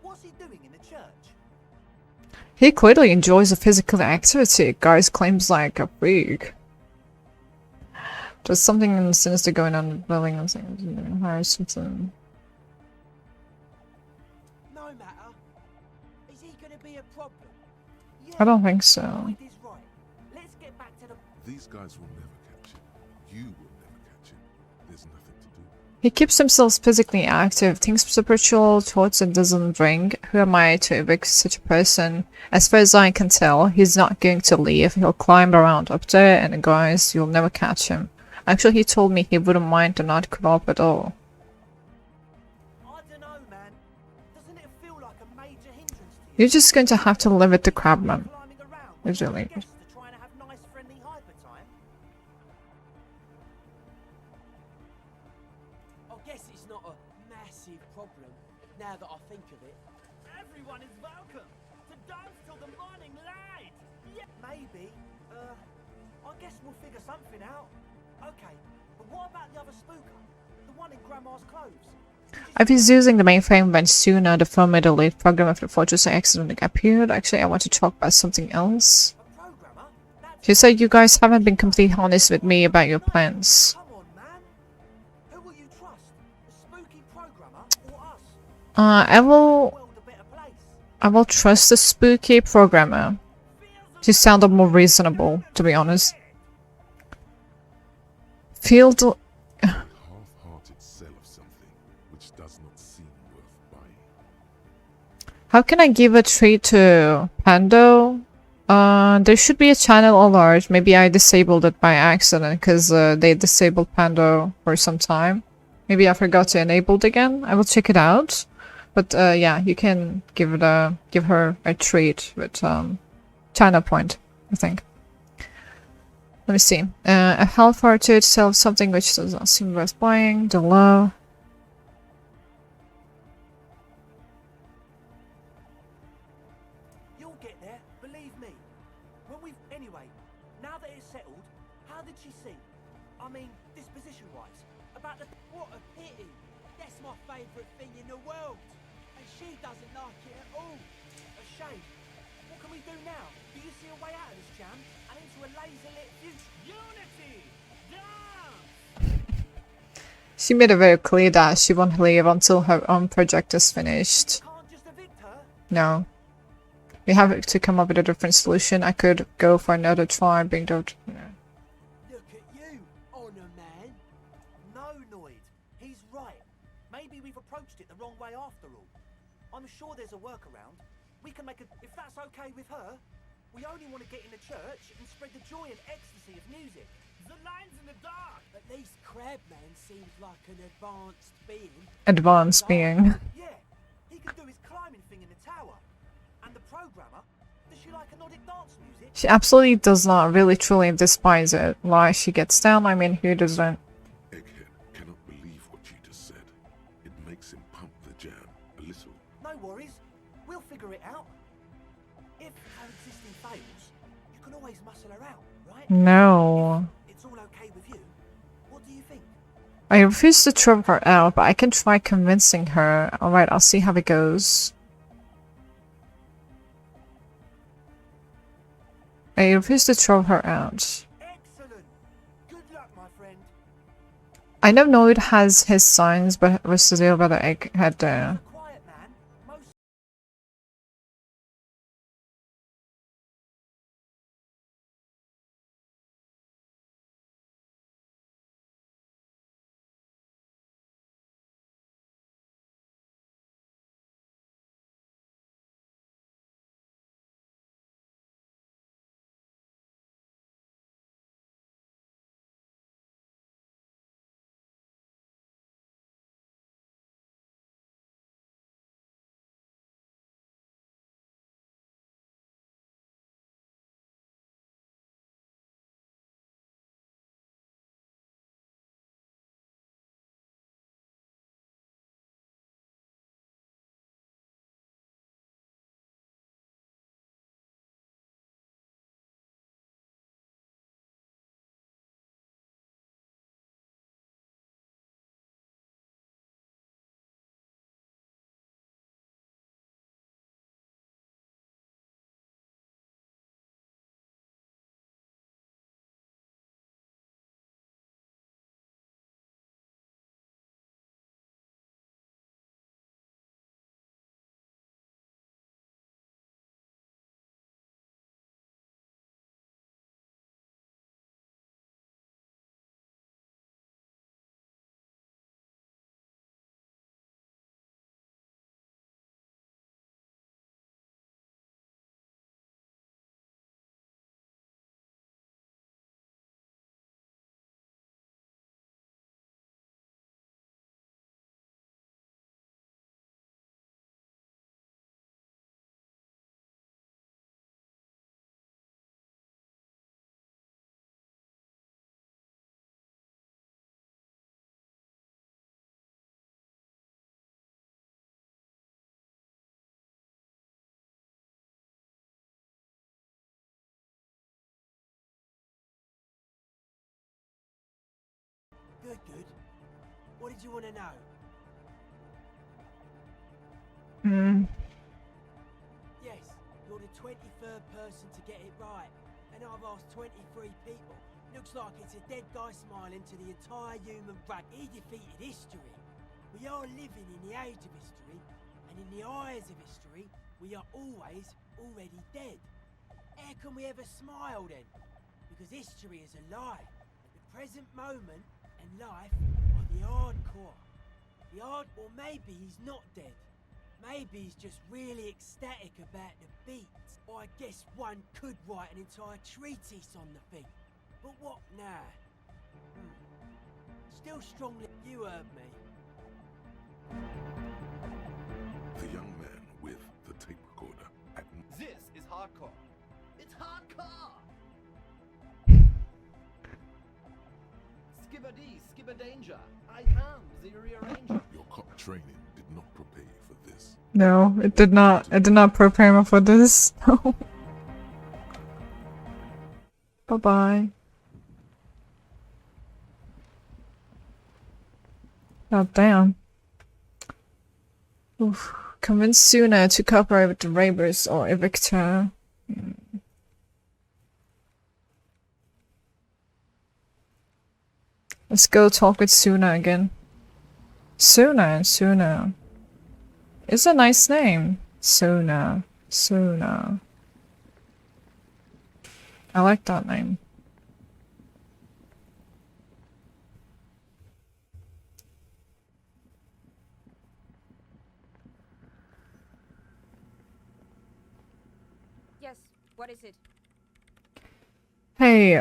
What's he doing in the church? He clearly enjoys the physical activity. Guys claims like a freak. There's something sinister going on with building and things. Hire something. No matter. Is he gonna be a problem? Yeah, I don't think so. Lloyd is right. Let's get back to the... These guys will never catch it. You will never catch it. There's nothing to do. He keeps himself physically active, thinks spiritual thoughts and doesn't drink. Who am I to evict such a person? As far as I can tell, he's not going to leave. He'll climb around up there, and guys, you'll never catch him. Actually, he told me he wouldn't mind the nightclub at all. I don't know, man. Doesn't it feel like a major hindrance to you? You're just going to have to live with the crabman. Climbing around It's really... guests to try and have nice, friendly hyper time? I guess it's not a massive problem, now that I think of it. Everyone is welcome to dance till the morning light! Yeah, maybe. I guess we'll figure something out. Okay, but what about the other spooker? The one in Grandma's clothes? I was using the mainframe when Soona, the former lead programmer for the Fortress, accidentally appeared. Actually, I want to talk about something else. A programmer? She said you guys haven't been completely honest with me about your plans. Come on, man. Who will you trust? The spooky programmer or us? I will... World a better place. I will trust the spooky programmer. Feels She sounded more reasonable, to be honest. Field. Half-hearted sell of something which does not seem worth buying. How can I give a treat to Pando? There should be a channel alert. Maybe I disabled it by accident because they disabled Pando for some time. Maybe I forgot to enable it again. I will check it out. But yeah, you can give her a treat with China point, I think. Let me see. A half-hearted sell of something which does not seem worth buying. The low. You'll get there, believe me. Anyway, now that it's settled, how did she seem? I mean, disposition-wise. About the... What a pity. That's my favourite thing in the world. And she doesn't like it at all. A shame. What can we do now? Do you see a way out of this jam? And into a laser-lit future? Unity! Dance! She made it very clear that she won't leave until her own project is finished. Can't just evict her? No. We have to come up with a different solution. I could go for another try, bring the... Look at you, Honor Man. No, Noid. He's right. Maybe we've approached it the wrong way after all. I'm sure there's a workaround. We can make a... If that's okay with her, we only want to get in the church and spread the joy and ecstasy of music. The line's in the dark. At least Crabman seems like an advanced being. Advanced being. Yeah, he can do his climbing thing in the tower. And the programmer, does she like melodic dance music? She absolutely does not really truly despise it. Why she gets down, I mean, who doesn't? Egghead cannot believe what you just said. It makes him pump the jam a little. No worries, we'll figure it out. If her existing fails, you can always muscle her out, right? No. If it's all okay with you. What do you think? I refuse to throw her out, but I can try convincing her. Alright, I'll see how it goes. I refuse to throw her out. Excellent. Good luck, my friend. I know Noid has his signs, but we're still about the Egghead there. Quiet man. Most... Good, good. What did you want to know? Yes, you're the 23rd person to get it right. And I've asked 23 people. Looks like it's a dead guy smiling to the entire human race. He defeated history. We are living in the age of history. And in the eyes of history, we are always already dead. how can we ever smile then? Because history is a lie. The present moment and life are the hardcore. The hard, or maybe he's not dead. Maybe he's just really ecstatic about the beats. Or I guess one could write an entire treatise on the thing. But what now? Still strongly, you heard me. The young man with the tape recorder at This is hardcore. It's hardcore! Skibber danger. I am the rearranger. your cop training did not prepare you for this. No, it did not. It did not prepare me for this. No. Bye-bye. God damn. Oof. Convince Soona to cooperate with the raiders or evict her. Let's go talk with Soona again. Soona. It's a nice name. Soona. I like that name. Yes, what is it? Hey,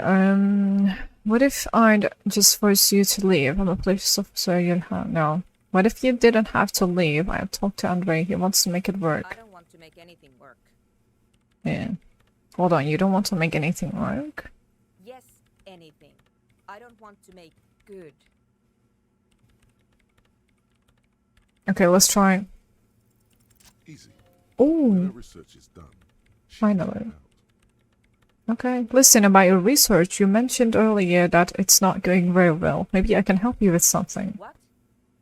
what if I'd just force you to leave? I'm a police officer, you'll have— no. What if you didn't have to leave? I've talked to Andre, he wants to make it I work. don't want to make anything work. Yeah. Hold on, you don't want to make anything work? Yes, anything. I don't want to make good. Okay, let's try. Easy. When her Ooh, research is done, she finally. can out. Okay, listen, about your research, you mentioned earlier that it's not going very well. Maybe I can help you with something. What?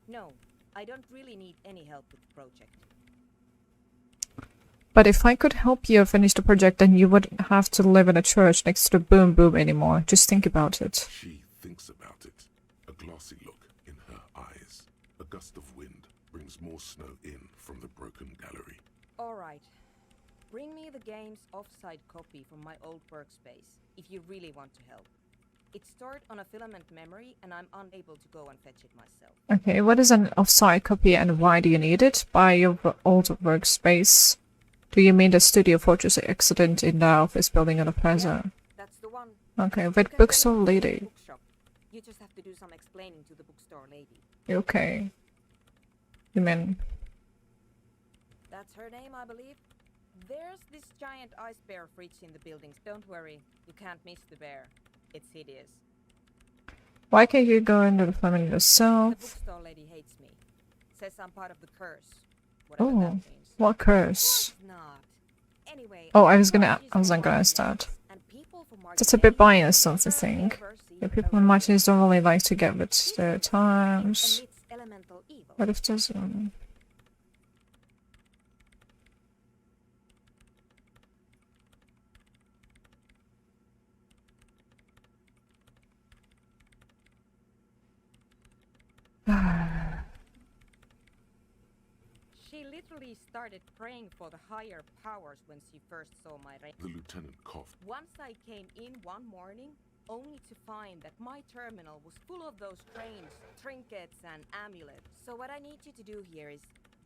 No, I don't really need any help with the project. But if I could help you finish the project, then you wouldn't have to live in a church next to the Boom Boom anymore. Just think about it. She thinks about it. A glassy look in her eyes. A gust of wind brings more snow in from the broken gallery. Alright. Bring me the game's offsite copy from my old workspace, if you really want to help. It's stored on a filament memory, and I'm unable to go and fetch it myself. Okay, what is an offsite copy and why do you need it? By your old workspace? Do you mean the Studio Fortress accident in the office building on the plaza? Yeah, that's the one. Okay, You with can bookstore get it from the lady. bookshop. You just have to do some explaining to the bookstore lady. Okay. You mean... That's her name, I believe. There's this giant ice bear fridge in the buildings. Don't worry, you can't miss the bear. It's hideous. Why can't you go into the family The yourself? bookstore lady hates me. Says I'm part of the curse. Whatever that Oh, means. what curse? It's not. Anyway, Oh, I was gonna she's gonna from ask Martinez, that. and people from That's a bit Martinez biased, don't you never think? ever see Yeah, a people in red Martinez bear. don't really like to get with This their bear times. emits elemental evil. What if there's She literally started praying for the higher powers when she first saw my ring. The lieutenant coughed. Once I came in one morning, only to find that my terminal was full of those strange trinkets and amulets. So what I need you to do here is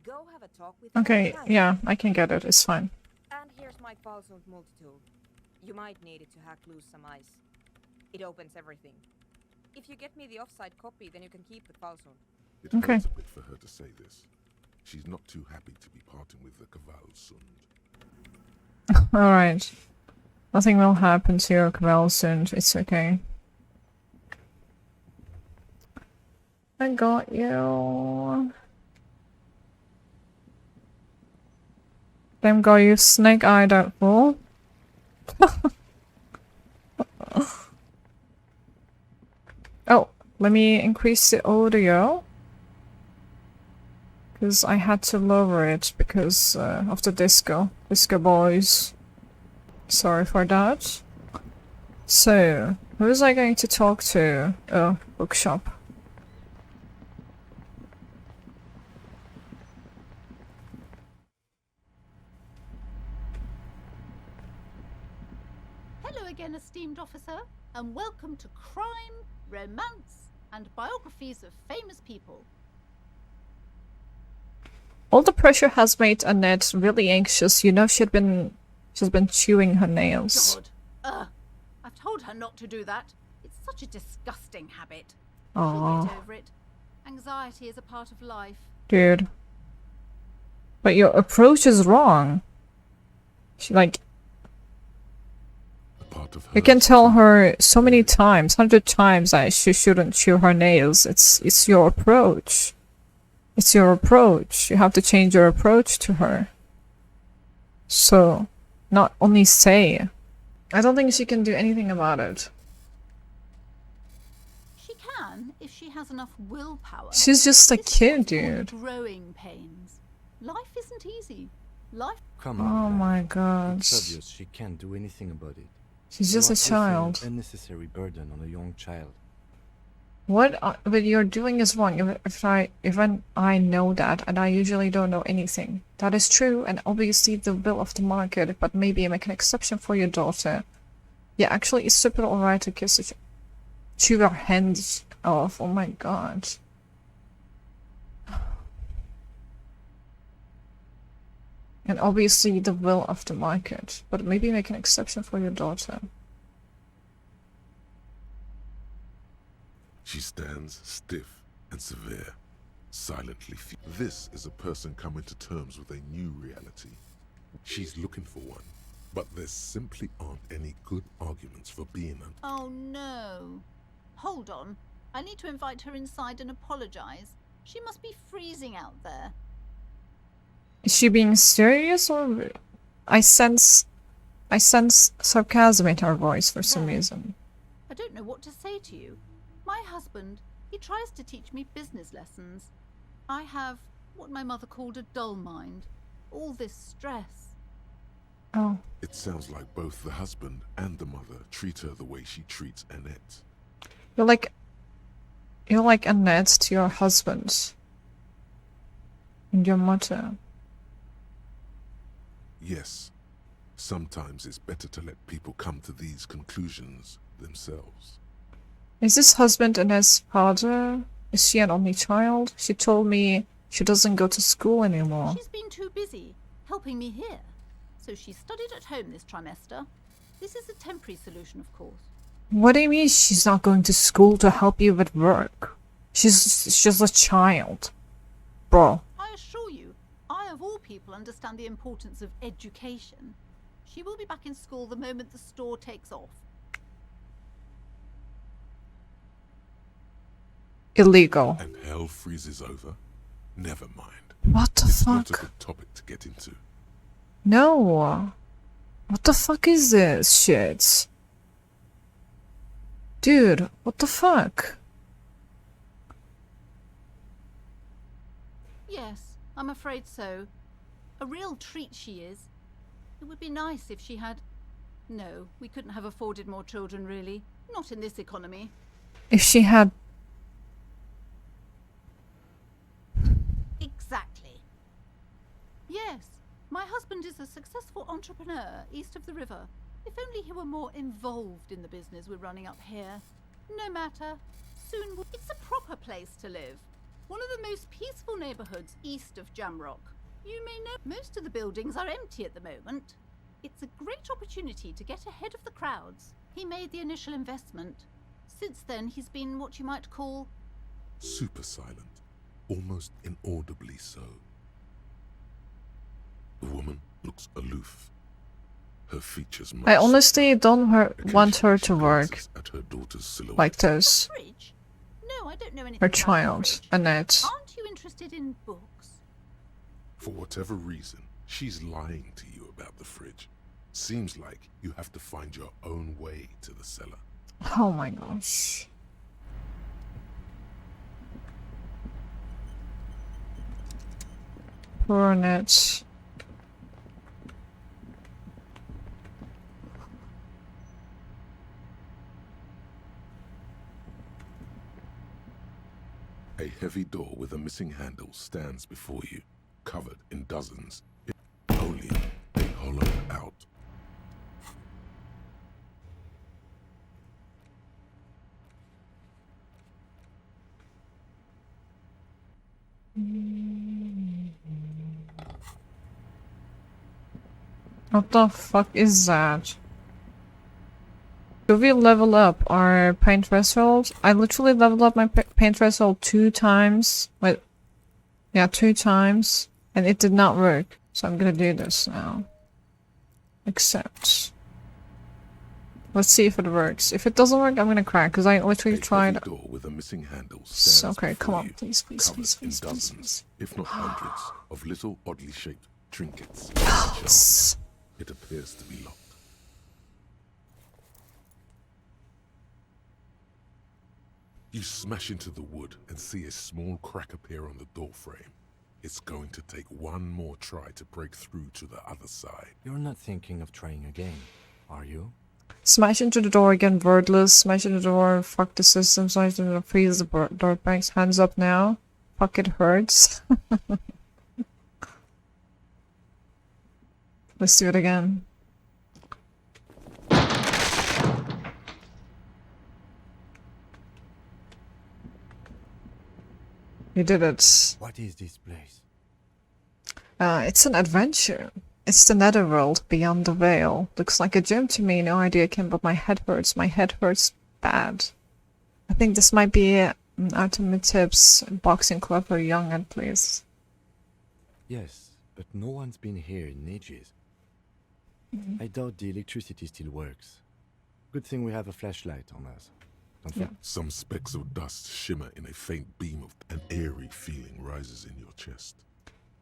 go have a talk with Okay, her. yeah, I can get it, it's fine. And here's my Falsund multi-tool. You might need it to hack loose some ice. It opens everything. If you get me the offsite copy, then you can keep the Falsund. It Okay. hurts a bit for her to say this. She's not too happy to be parting with the Cavalsund. Alright. Nothing will happen to your Cavel soon, it's okay. I got you. Damn, got you snake-eyed that fool. Oh, let me increase the audio. Because I had to lower it because of the disco. Disco boys. Sorry for that. So, who was I going to talk to? Oh, bookshop. Hello again, esteemed officer, and welcome to Crime, Romance, and Biographies of Famous People. All the pressure has made Annette really anxious. You know, she's been chewing her nails. God, I've told her not to do that. It's such a disgusting habit. Aww. She'll get over it. Anxiety is a part of life. Dude. But your approach is wrong. She you can tell her so many times, 100 times, that she shouldn't chew her nails. It's your approach. It's your approach. You have to change your approach to her. So, not only say. I don't think she can do anything about it. She can, if she has enough willpower. She's just a kid, dude. Growing pains. Life isn't easy. Life. Come on. Oh my god. It's obvious she can't do anything about it. She's just a child. An unnecessary burden on a young child. What you're doing is wrong. Even I know that, and I usually don't know anything. That is true, and obviously the will of the market. But maybe make an exception for your daughter. Yeah, actually, it's super alright to chew your hands off. Oh my god. And obviously the will of the market, but maybe make an exception for your daughter. She stands stiff and severe, silently. This is a person coming to terms with a new reality. She's looking for one, but there simply aren't any good arguments for being an... Oh no. Hold on. I need to invite her inside and apologize. She must be freezing out there. Is she being serious, or I sense sarcasm in her voice for some reason. I don't know what to say to you. My husband, he tries to teach me business lessons. I have what my mother called a dull mind. All this stress. Oh. It sounds like both the husband and the mother treat her the way she treats Annette. You're like Annette to your husband. And your mother. Yes. Sometimes it's better to let people come to these conclusions themselves. Is this husband Annette's father? Is she an only child? She told me she doesn't go to school anymore. She's been too busy helping me here. So she studied at home this trimester. This is a temporary solution, of course. What do you mean she's not going to school to help you with work? She's just a child. Bro. I assure you, I of all people understand the importance of education. She will be back in school the moment the store takes off. Illegal. And hell freezes over? Never mind. What the it's fuck? Not a good topic to get into. No. What the fuck is this shit? Dude, what the fuck? Yes, I'm afraid so. A real treat she is. It would be nice if she had... No, we couldn't have afforded more children, really. Not in this economy. If she had... Exactly. Yes, my husband is a successful entrepreneur east of the river. If only he were more involved in the business we're running up here. No matter. Soon we'll... It's a proper place to live. One of the most peaceful neighborhoods east of Jamrock. You may know most of the buildings are empty at the moment. It's a great opportunity to get ahead of the crowds. He made the initial investment. Since then, he's been what you might call... Super silent. Almost inaudibly so. The woman looks aloof. Her features I honestly don't want her to work at her daughter's silhouette. like this. No, I don't know anything Her about child, Annette. Aren't you interested in books? For whatever reason, she's lying to you about the fridge. Seems like you have to find your own way to the cellar. Oh my gosh. Poor Annette. A heavy door with a missing handle stands before you, covered in dozens, only they hollowed out. What the fuck is that? Do we level up our pain threshold? I literally leveled up my pain threshold 2 times. Wait. Yeah, 2 times. And it did not work. So I'm gonna do this now. Accept. Let's see if it works. If it doesn't work, I'm gonna cry, because I literally tried. Door with a missing handle Okay, come on, please, please, please, please, dozens, please. if not hundreds, of little oddly shaped trinkets. Yes. It appears to be locked. You smash into the wood and see a small crack appear on the door frame. It's going to take one more try to break through to the other side. You're not thinking of trying again, are you? Smash into the door again, wordless. Smash into the door, fuck the system. Smash into the door, freeze the door banks. Hands up now. Fuck, it hurts. Let's do it again. You did it. What is this place? It's an adventure. It's the netherworld beyond the veil. Looks like a gym to me. No idea, Kim, but my head hurts. My head hurts bad. I think this might be an ultimate tips boxing club for young athletes. Yes, but no one's been here in ages. I doubt the electricity still works. Good thing we have a flashlight on us. Yeah. Some specks of dust shimmer in a faint beam of an eerie feeling rises in your chest.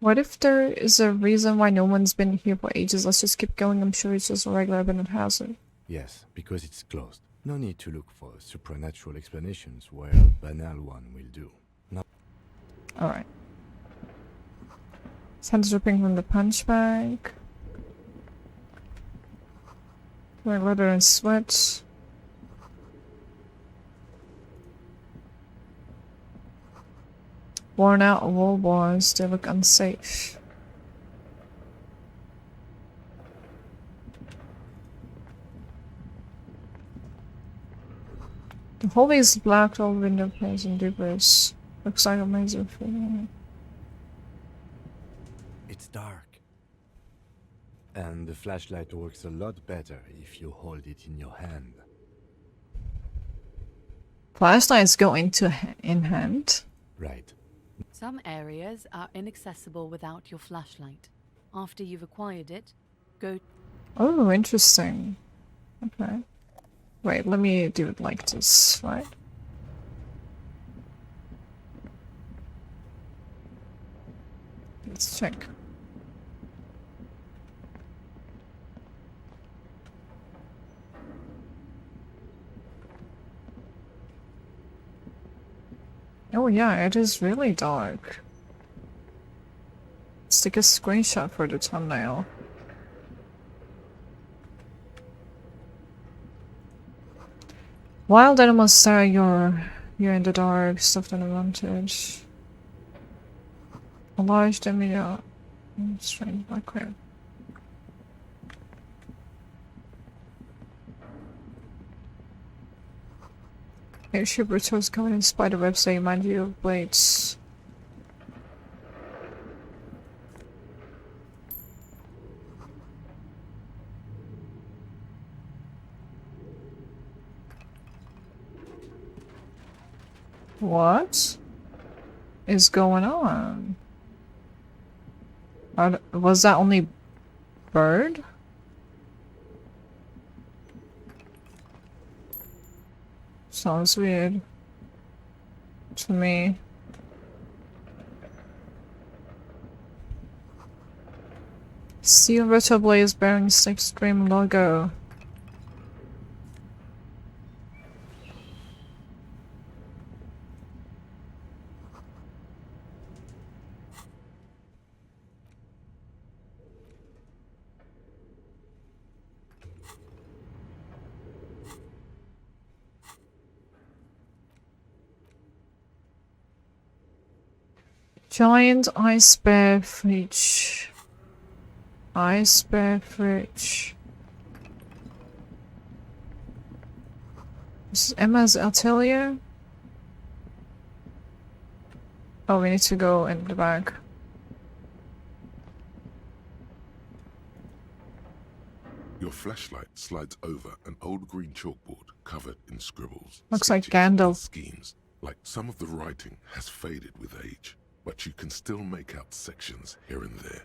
What if there is a reason why no one's been here for ages? Let's just keep going. I'm sure it's just a regular abandoned house. Yes, because it's closed. No need to look for supernatural explanations where a banal one will do. No. Alright. Sand dripping from the punch bag. Wearing leather and sweat. Worn out wall bars, they look unsafe. The hallway is black, all window panes and debris. Looks like a major feeling. It's dark. And the flashlight works a lot better if you hold it in your hand. Flashlights go into in hand. Right. Some areas are inaccessible without your flashlight. After you've acquired it, go... Oh, interesting. Okay. Wait, let me do it like this, right? Let's check. Oh yeah, it is really dark. Let's take a screenshot for the thumbnail. Wild animals stare at you're in the dark, stuffed an advantage. A large damage, strange black crab. Airship returns covered in spider webs, they remind you of blades. What is going on? Was that only bird? Sounds weird to me. Steel Retro Blaze bearing Slipstream logo. Giant ice bear fridge. Ice bear fridge. This is Emma's atelier. Oh, we need to go in the back. Your flashlight slides over an old green chalkboard covered in scribbles. Looks like sketches, and Gandalf. schemes. Like some of the writing has faded with age, but you can still make out sections here and there.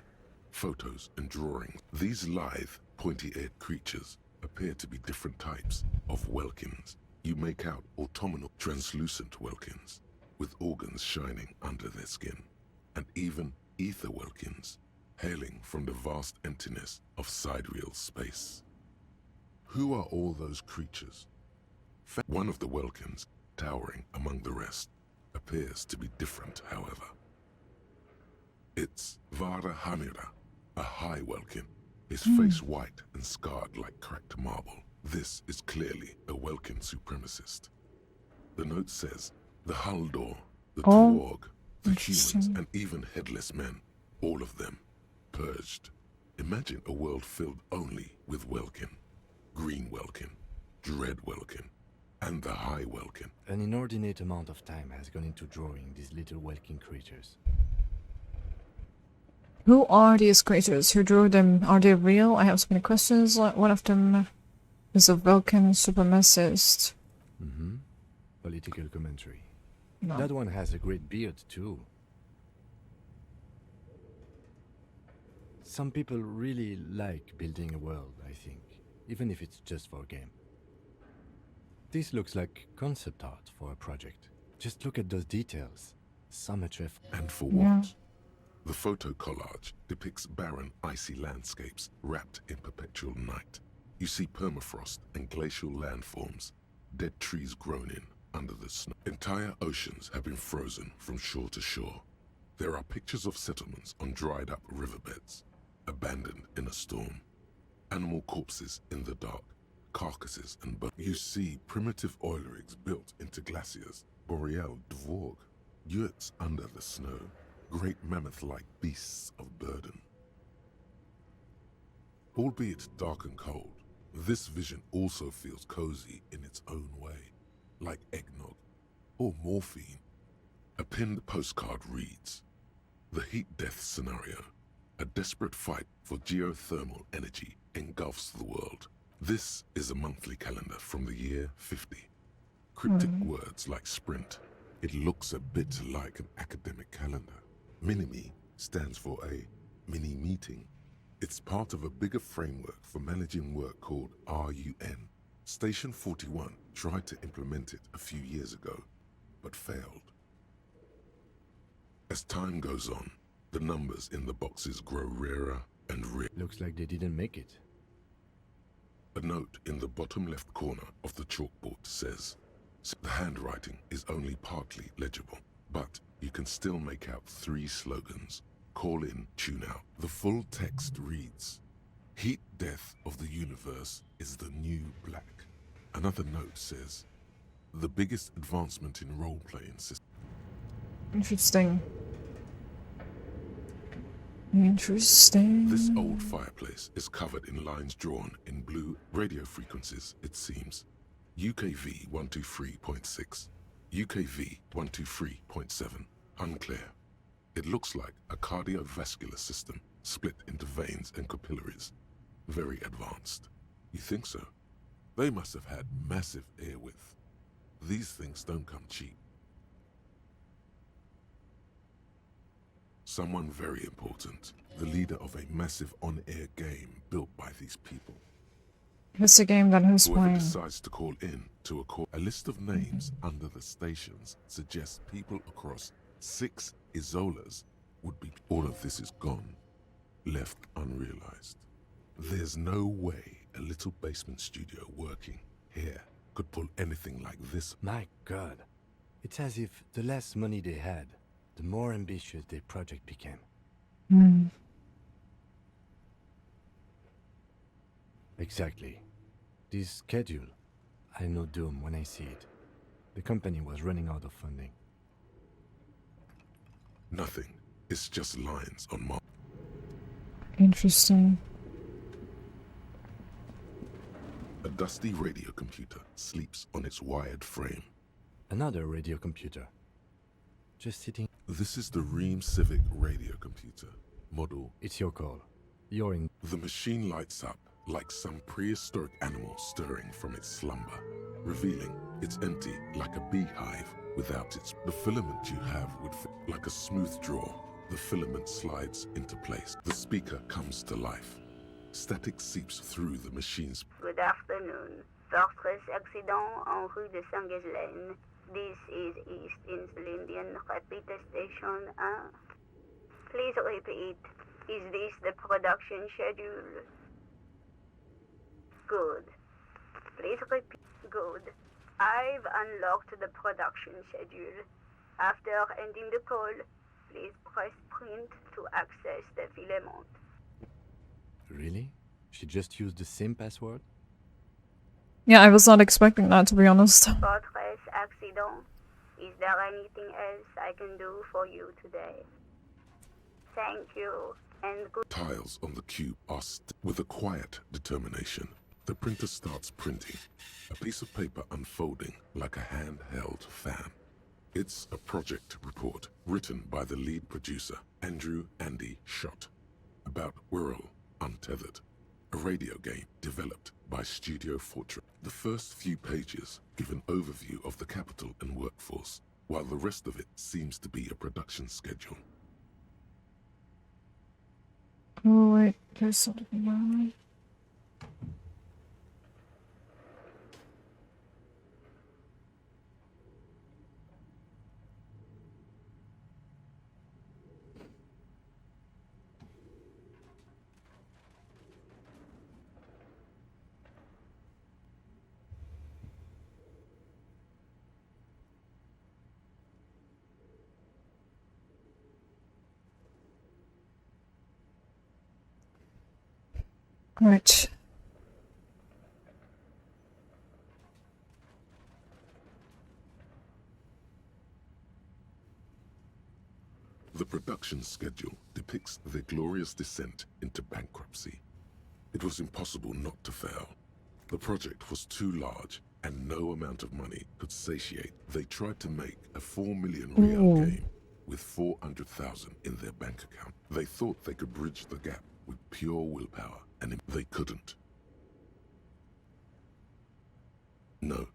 Photos and drawings. These lithe, pointy-eared creatures appear to be different types of Welkins. You make out autumnal, translucent Welkins, with organs shining under their skin, and even ether Welkins, hailing from the vast emptiness of sidereal space. Who are all those creatures? One of the Welkins, towering among the rest, appears to be different, however. It's Vara Hamira, a high Welkin, his face white and scarred like cracked marble. This is clearly a Welkin supremacist. The note says, the Haldor, the Dwarg, the humans, and even headless men, all of them, purged. Imagine a world filled only with Welkin. Green Welkin, Dread Welkin, and the High Welkin. An inordinate amount of time has gone into drawing these little Welkin creatures. Who are these creatures? Who drew them? Are they real? I have so many questions. One of them is a Vulcan supremacist. Political commentary. No. That one has a great beard too. Some people really like building a world, I think, even if it's just for a game. This looks like concept art for a project. Just look at those details. So much effort. And for what? The photo collage depicts barren, icy landscapes wrapped in perpetual night. You see permafrost and glacial landforms, dead trees grown in under the snow. Entire oceans have been frozen from shore to shore. There are pictures of settlements on dried up riverbeds, abandoned in a storm. Animal corpses in the dark, carcasses and bones. You see primitive oil rigs built into glaciers, boreal dvorg, yurts under the snow, great mammoth-like beasts of burden. Albeit dark and cold, this vision also feels cozy in its own way, like eggnog or morphine. A pinned postcard reads, "The heat death scenario. A desperate fight for geothermal energy engulfs the world. This is a monthly calendar from the year 50. Cryptic words like sprint. It looks a bit like an academic calendar. Minimi stands for a mini meeting. It's part of a bigger framework for managing work called RUN. Station 41 tried to implement it a few years ago, but failed. As time goes on, the numbers in the boxes grow rarer and rarer. Looks like they didn't make it. A note in the bottom left corner of the chalkboard says, the handwriting is only partly legible, but you can still make out 3 slogans. Call in, tune out. The full text reads, "Heat death of the universe is the new black." Another note says, "The biggest advancement in role-playing systems." Interesting. Interesting. This old fireplace is covered in lines drawn in blue radio frequencies, it seems. UKV 123.6, UKV 123.7, unclear. It looks like a cardiovascular system split into veins and capillaries. Very advanced. You think so? They must have had massive air width. These things don't come cheap. Someone very important, the leader of a massive on-air game built by these people. It's a game that who's Whoever playing. decides to call in to a call, a list of names under the stations suggests people across 6 Isolas would be. All of this is gone, left unrealized. There's no way a little basement studio working here could pull anything like this. My God. It's as if the less money they had, the more ambitious their project became. Exactly. This schedule, I know doom when I see it. The company was running out of funding. Nothing. It's just lines on my. Interesting. A dusty radio computer sleeps on its wired frame. Another radio computer. just sitting. This is the Ream Civic radio computer. Model. It's your call. You're in. The machine lights up like some prehistoric animal stirring from its slumber, revealing it's empty like a beehive without its. The filament you have would fit like a smooth draw. The filament slides into place. The speaker comes to life. Static seeps through the machine's. Good afternoon. Fortress accident en rue de Saint-Ghislaine. This is East Insulindian Repeater Station 1. Please repeat. Is this the production schedule? Good. Please repeat. Good. I've unlocked the production schedule. After ending the call, please press print to access the filament. Really? She just used the same password? Yeah, I was not expecting that, to be honest. Fortress accident. Is there anything else I can do for you today? Thank you, and good. Tiles on the cube are with a quiet determination. The printer starts printing, a piece of paper unfolding like a handheld fan. It's a project report written by the lead producer, Andrew Andy Schott, about Whirl Untethered, a radio game developed by Studio Fortress. The first few pages give an overview of the capital and workforce, while the rest of it seems to be a production schedule. Oh wait, there's something wrong. Right. The production schedule depicts their glorious descent into bankruptcy. It was impossible not to fail. The project was too large, and no amount of money could satiate. They tried to make a 4 million real game with 400,000 in their bank account. They thought they could bridge the gap with pure willpower, and they couldn't. No.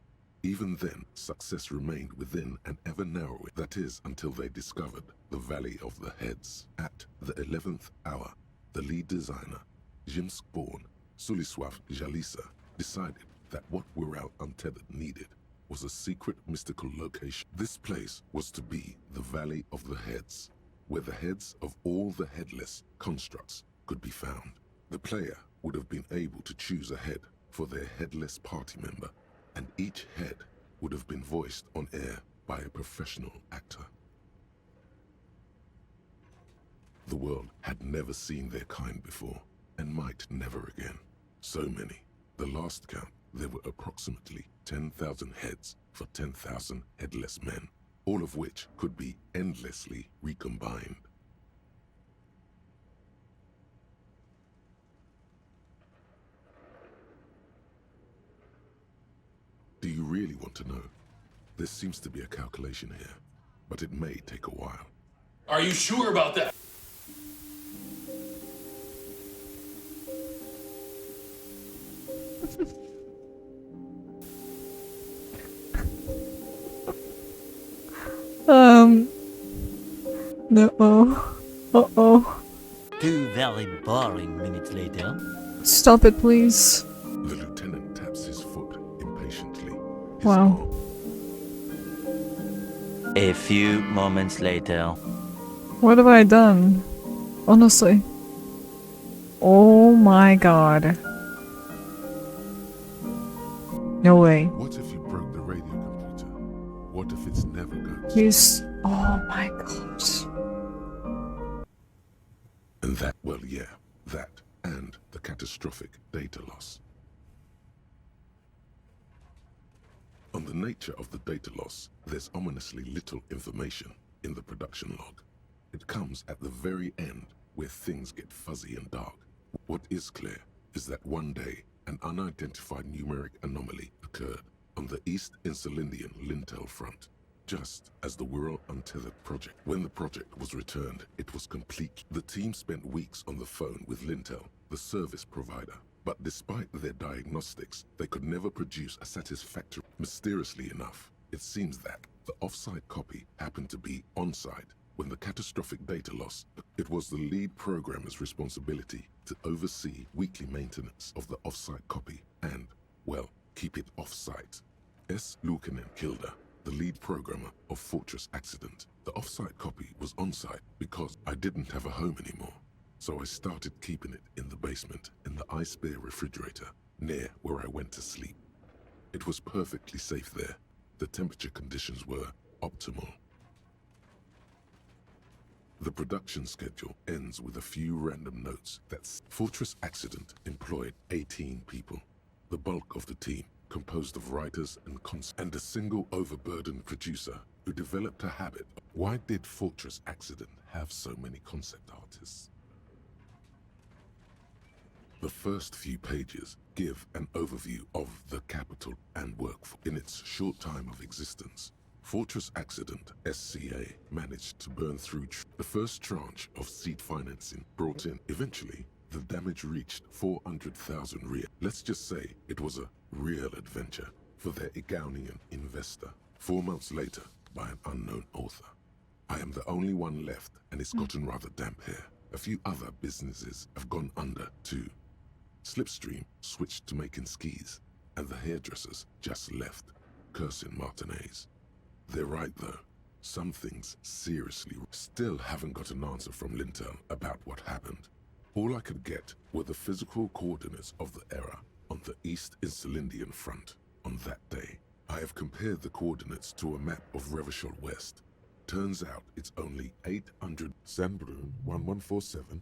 Even then, success remained within an ever narrowing. That is, until they discovered the Valley of the Heads. At the 11th hour, the lead designer, Jimsk-born Suliswaf Jalisa, decided that what Whirl Untethered needed was a secret mystical location. This place was to be the Valley of the Heads, where the heads of all the headless constructs could be found. The player would have been able to choose a head for their headless party member, and each head would have been voiced on air by a professional actor. The world had never seen their kind before, and might never again. So many. The last count, there were approximately 10,000 heads for 10,000 headless men, all of which could be endlessly recombined. Do you really want to know? There seems to be a calculation here, but it may take a while. Are you sure about that? No. Uh-oh. 2 very boring minutes later. Stop it, please. The lieutenant taps his foot impatiently. Wow. A few moments later. What have I done? Honestly. Oh my god. No way. What if you broke the radio computer? What if it's never going to... He's... Oh my god. And that, well, yeah, that, and the catastrophic data loss. On the nature of the data loss, there's ominously little information in the production log. It comes at the very end, where things get fuzzy and dark. What is clear is that one day, an unidentified numeric anomaly occurred on the East Insulindian lintel front. just as the World Untethered project. When the project was returned, it was complete. The team spent weeks on the phone with Lintel, the service provider. But despite their diagnostics, they could never produce a satisfactory. Mysteriously enough, it seems that the offsite copy happened to be on-site when the catastrophic data loss. It was the lead programmer's responsibility to oversee weekly maintenance of the offsite copy and, well, keep it off-site. S. Lukanen Kilda, the lead programmer of Fortress Accident. The off-site copy was on-site because I didn't have a home anymore. So I started keeping it in the basement in the ice bear refrigerator near where I went to sleep. It was perfectly safe there. The temperature conditions were optimal. The production schedule ends with a few random notes that Fortress Accident employed 18 people. The bulk of the team composed of writers and a single overburdened producer who developed a habit. Why did Fortress Accident have so many concept artists? The first few pages give an overview of the capital and workforce. In its short time of existence, Fortress Accident SCA managed to burn through the first tranche of seed financing brought in. Eventually, the damage reached 400,000 real. Let's just say it was a real adventure for their Igaunian investor. 4 months later, by an unknown author. I am the only one left, and it's gotten rather damp here. A few other businesses have gone under too. Slipstream switched to making skis, and the hairdressers just left, cursing Martinez. They're right though. Some things seriously still haven't got an answer from Lintel about what happened. All I could get were the physical coordinates of the error on the East Insulindian front on that day. I have compared the coordinates to a map of Revachol West. Turns out it's only 800 Sandbrun 1147.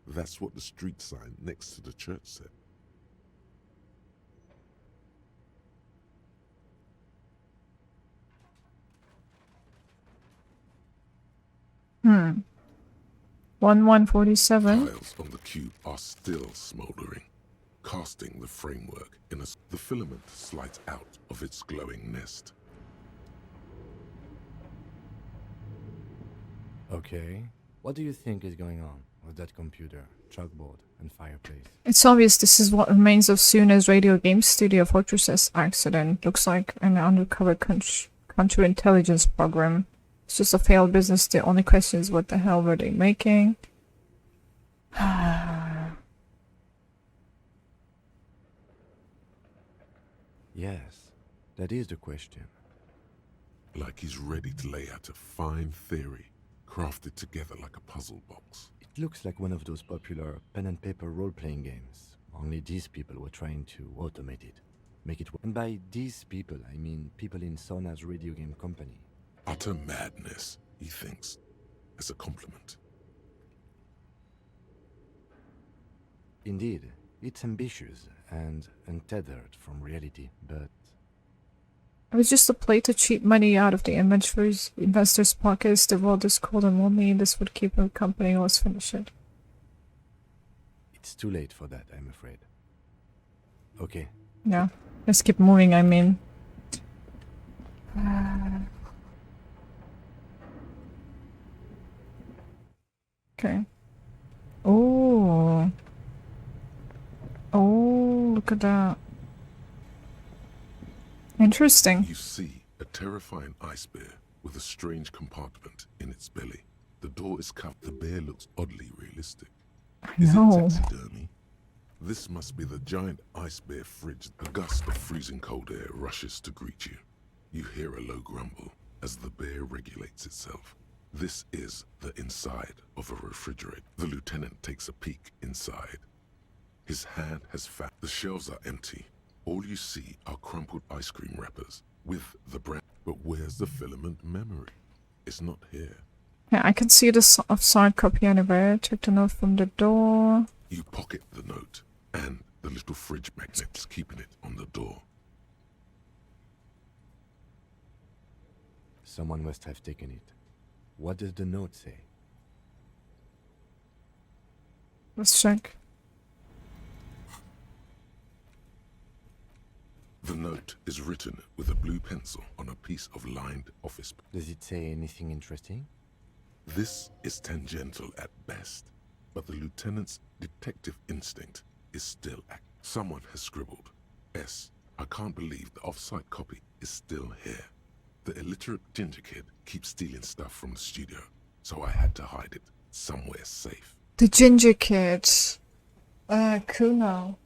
That's what the street sign next to the church said. Hmm. 1147. Tiles on the cube are still smoldering, casting the framework in a... The filament slides out of its glowing nest. Okay, what do you think is going on with that computer, chalkboard, and fireplace? It's obvious this is what remains of Soona's radio game studio Fortress Accident. Looks like an undercover counterintelligence program. It's just a failed business. The only question is what the hell were they making? Yes, that is the question. Like he's ready to lay out a fine theory, crafted together like a puzzle box. It looks like one of those popular pen and paper role-playing games. Only these people were trying to automate it, make it work. And by these people, I mean people in Soona's radio game company. Utter madness, he thinks, as a compliment. Indeed, it's ambitious and untethered from reality, but... It was just a play to cheat money out of the investors' pockets. The world is cold and lonely, and this would keep the company. Let's finish it. It's too late for that, I'm afraid. Okay. Yeah, let's keep moving, I mean. Okay. Oh. Oh, look at that. Interesting. You see a terrifying ice bear with a strange compartment in its belly. The door is covered. The bear looks oddly realistic. Is it taxidermy? This must be the giant ice bear fridge. A gust of freezing cold air rushes to greet you. You hear a low grumble as the bear regulates itself. This is the inside of a refrigerator. The lieutenant takes a peek inside. His hand has fat. The shelves are empty. All you see are crumpled ice cream wrappers with the brand. But where's the filament memory? It's not here. Yeah, I can see the offside copy anywhere. Took the note from the door. You pocket the note and the little fridge magnets keeping it on the door. Someone must have taken it. What does the note say? Let's check. The note is written with a blue pencil on a piece of lined office. Does it say anything interesting? This is tangential at best, but the lieutenant's detective instinct is still active. Someone has scribbled, S. I can't believe the off-site copy is still here. The illiterate ginger kid keeps stealing stuff from the studio, so I had to hide it somewhere safe. The ginger kid. Kuno.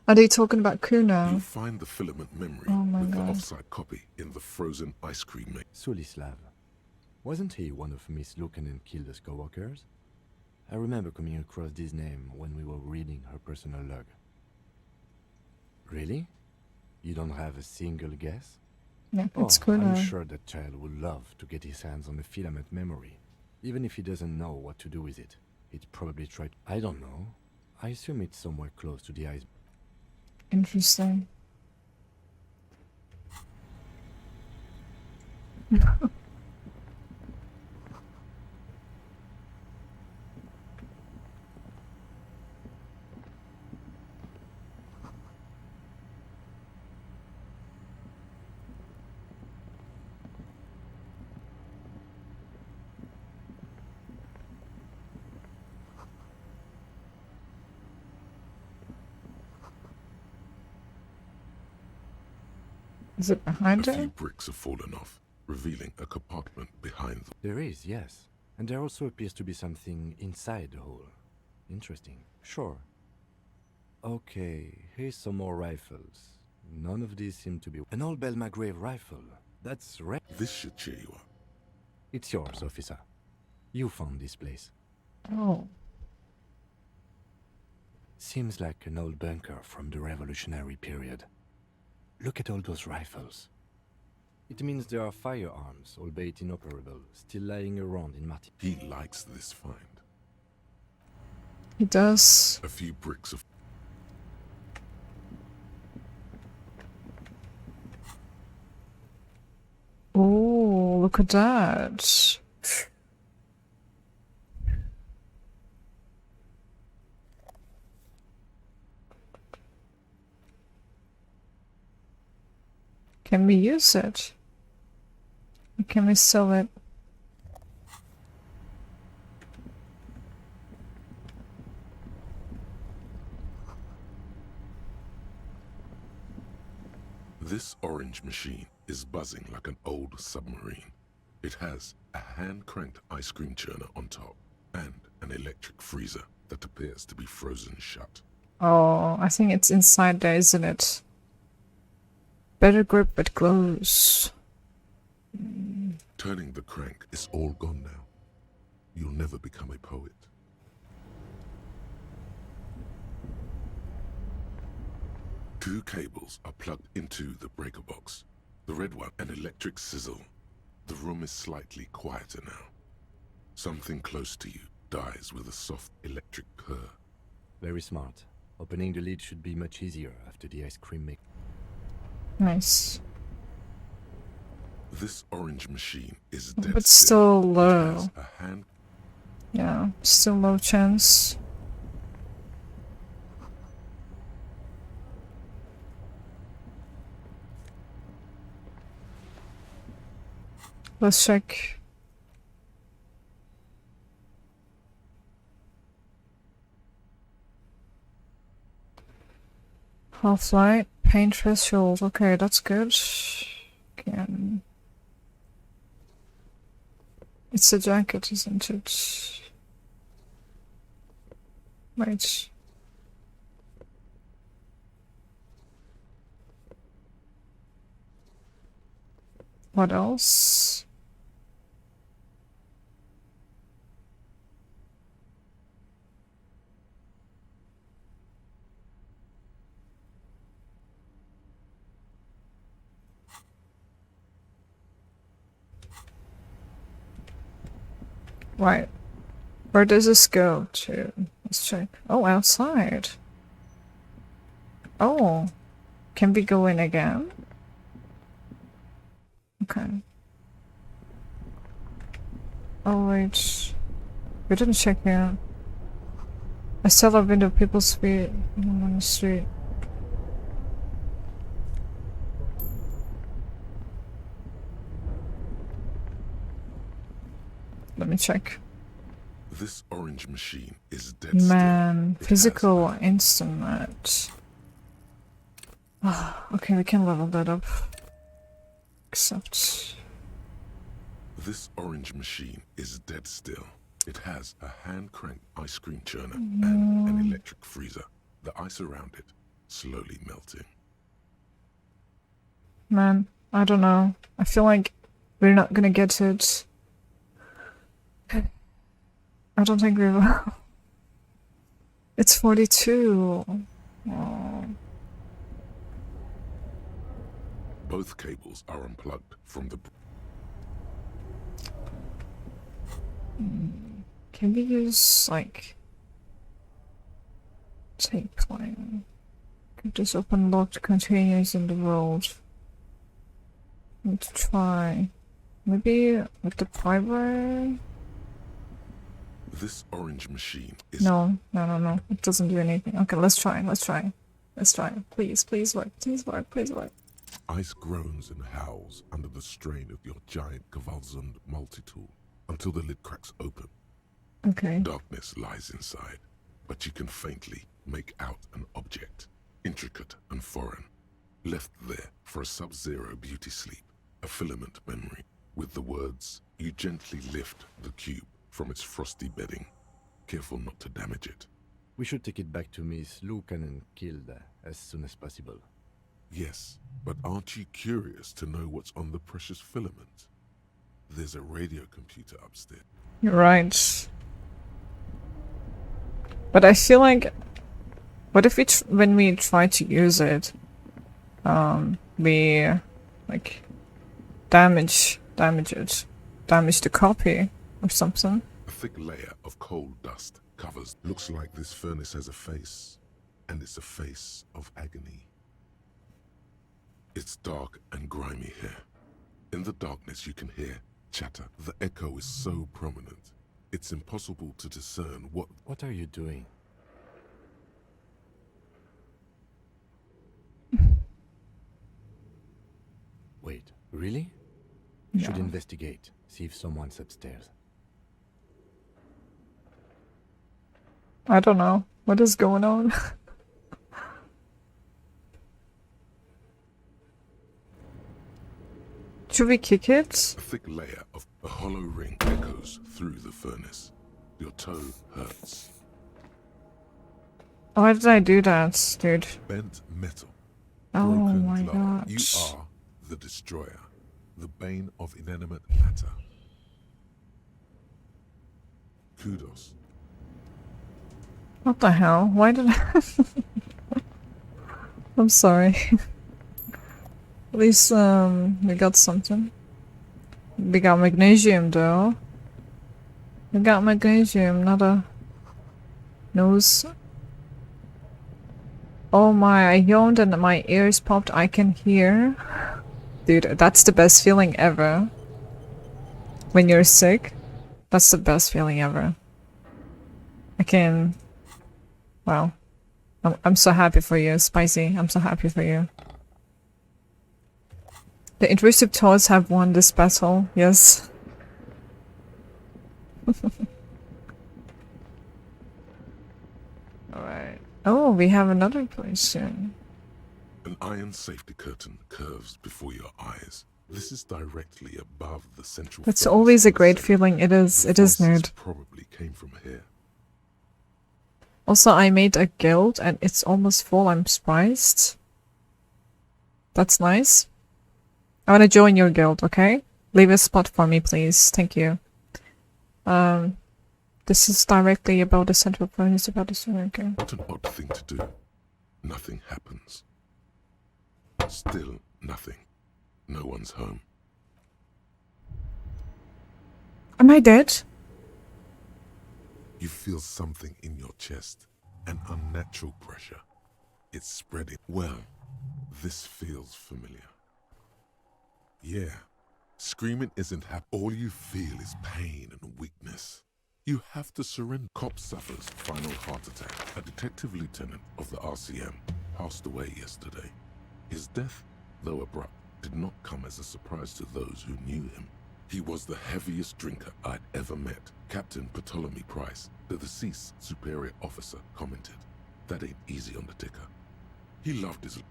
Are they talking about Kuno? You find the filament memory with the off-site copy in the frozen ice cream mix. Sulislav. Wasn't he one of Miss Lukanen's co-workers? I remember coming across this name when we were reading her personal log. Really? You don't have a single guess? Yeah, it's Kuno. I'm sure that child would love to get his hands on the filament memory. Even if he doesn't know what to do with it. He'd probably try to... I don't know. I assume it's somewhere close to the ice. Interesting. Is it behind A her? few bricks have fallen off, revealing a compartment behind them. There is, yes. And there also appears to be something inside the hole. Interesting. Sure. Okay, here's some more rifles. None of these seem to be... An old Belmagrave rifle. That's rare. This should cheer you up. It's yours, officer. You found this place. Oh. Seems like an old bunker from the revolutionary period. Look at all those rifles. It means there are firearms, albeit inoperable, still lying around in Martin. He likes this find. He does. A few bricks of... Oh, look at that. Can we use it? Or can we sell it? This orange machine is buzzing like an old submarine. It has a hand-cranked ice cream churner on top and an electric freezer that appears to be frozen shut. Oh, I think it's inside there, isn't it? Better grip but close. Turning the crank is all gone now. You'll never become a poet. Two cables are plugged into the breaker box. The red one, an electric sizzle. The room is slightly quieter now. Something close to you dies with a soft electric purr. Very smart. Opening the lid should be much easier after the ice cream make. Nice. This orange machine is dead But still It low. has a hand. Yeah, still low chance. Let's check. Half-light, paint threshold. Okay, that's good. Again. It's a jacket, isn't it? Wait. What else? Right. Where does this go to? Let's check. Oh, outside. Oh. Can we go in again? Okay. Oh, wait. We didn't check here. I still have window people's feet on the street. me check. This orange machine is dead Man, still. physical instrument. Okay, we can level that up. Except... This orange machine is dead still. It has a hand-cranked ice cream churner and an electric freezer. The ice around it slowly melting. Man, I don't know. I feel like we're not gonna get it. I don't think we will. It's 42. Oh. Both cables are unplugged from the... Can we use, like... tape line? Could just open locked containers in the world. Let's try. Maybe with the fiber? This orange machine is... No. It doesn't do anything. Okay, let's try. Please work. Please work. Ice groans and howls under the strain of your giant Gewaltsund multi-tool until the lid cracks open. Okay. Darkness lies inside, but you can faintly make out an object, intricate and foreign, left there for a sub-zero beauty sleep, a filament memory, with the words, you gently lift the cube from its frosty bedding, careful not to damage it. We should take it back to Miss Luukkonen Kilde as soon as possible. Yes, but aren't you curious to know what's on the precious filament? There's a radio computer upstairs. You're right. But I feel like... What if when we try to use it, we, like, damage it? Damage the copy or something? A thick layer of coal dust covers. Looks like this furnace has a face, and it's a face of agony. It's dark and grimy here. In the darkness you can hear chatter. The echo is so prominent, it's impossible to discern what... What are you doing? Wait, really? You should investigate, see if someone's upstairs. I don't know. What is going on? Should we kick it? A thick layer of a hollow ring echoes through the furnace. Your toe hurts. Why did I do that, dude? Bent metal. Oh Broken my glow. god. You are the destroyer, the bane of inanimate matter. Kudos. What the hell? Why did I... I'm sorry. At least, we got something. We got magnesium, though. We got magnesium, not a... nose. Oh my, I yawned and my ears popped. I can hear. Dude, that's the best feeling ever. When you're sick, that's the best feeling ever. I can... Wow. I'm so happy for you, Spicy. I'm so happy for you. The intrusive thoughts have won this battle, yes. Alright. Oh, we have another place soon. An iron safety curtain curves before your eyes. This is directly above the central... That's always a great feeling. It is, nerd. Probably came from here. Also, I made a guild and it's almost full. I'm surprised. That's nice. I want to join your guild, okay? Leave a spot for me, please. Thank you. This is directly about the central furnace, about the center, okay? What an odd thing to do. Nothing happens. Still nothing. No one's home. Am I dead? You feel something in your chest. An unnatural pressure. It's spreading. Well, this feels familiar. Yeah. Screaming isn't all you feel is pain and weakness. You have to surrender. Cop suffers final heart attack. A detective lieutenant of the RCM passed away yesterday. His death, though abrupt, did not come as a surprise to those who knew him. He was the heaviest drinker I'd ever met. Captain Ptolemy Price, the deceased superior officer, commented, "That ain't easy on the ticker." He loved his...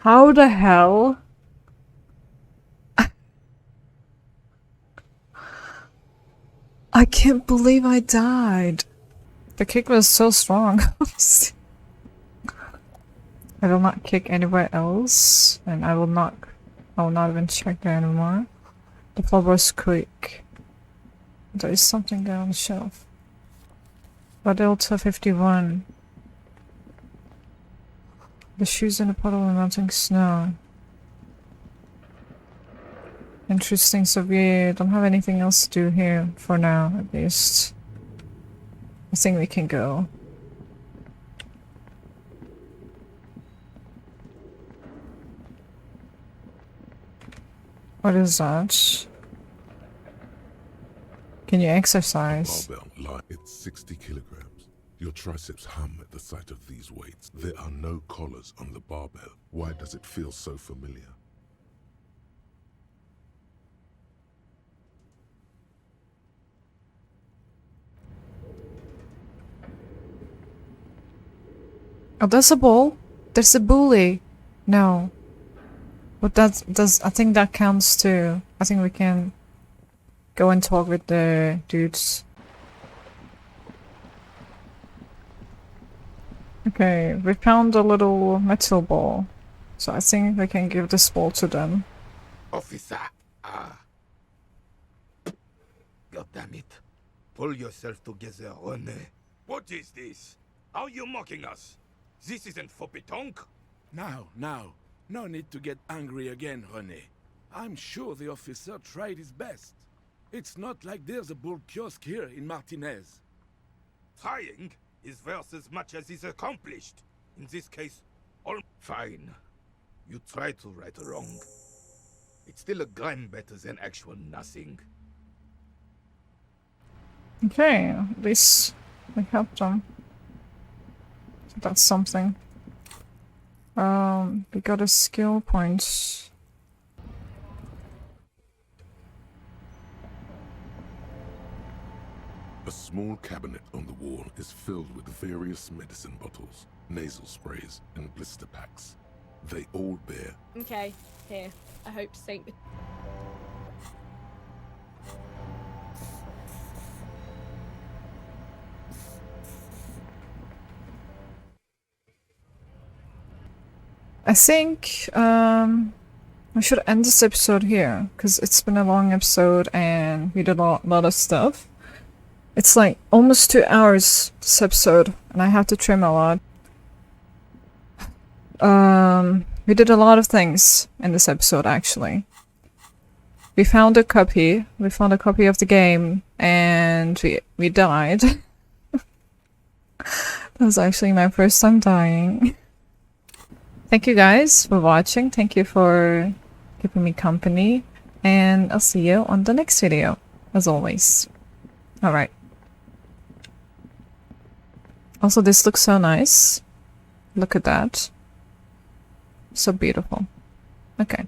How the hell? I can't believe I died. The kick was so strong. I will not kick anywhere else, and I will not even check there anymore. The floorboards creak. There is something there on the shelf. But Delta 51. The shoes in a puddle of melting snow. Interesting, so we don't have anything else to do here for now, at least. I think we can go. What is that? Can you exercise? Barbell, it's 60 kilograms. Your triceps hum at the sight of these weights. There are no collars on the barbell. Why does it feel so familiar? Oh, there's a ball. There's a bully. No. But that does. I think that counts too. I think we can go and talk with the dudes. Okay, we found a little metal ball. So I think we can give this ball to them. Officer! God damn it. Pull yourself together, René. What is this? Are you mocking us? This isn't for pétanque. Now. No need to get angry again, René. I'm sure the officer tried his best. It's not like there's a bull kiosk here in Martinez. Trying is worth as much as is accomplished. In this case, all... Fine. You try to right a wrong. It's still a gram better than actual nothing. Okay, at least we helped them. That's something. We got a skill point. A small cabinet on the wall is filled with various medicine bottles, nasal sprays, and blister packs. They all bear... Okay, here. I hope Saint... I think we should end this episode here, because it's been a long episode and we did a lot of stuff. It's like almost 2 hours this episode, and I have to trim a lot. We did a lot of things in this episode, actually. We found a copy of the game, and we died. That was actually my first time dying. Thank you guys for watching, thank you for keeping me company, and I'll see you on the next video, as always. Alright. Also, this looks so nice. Look at that. So beautiful. Okay.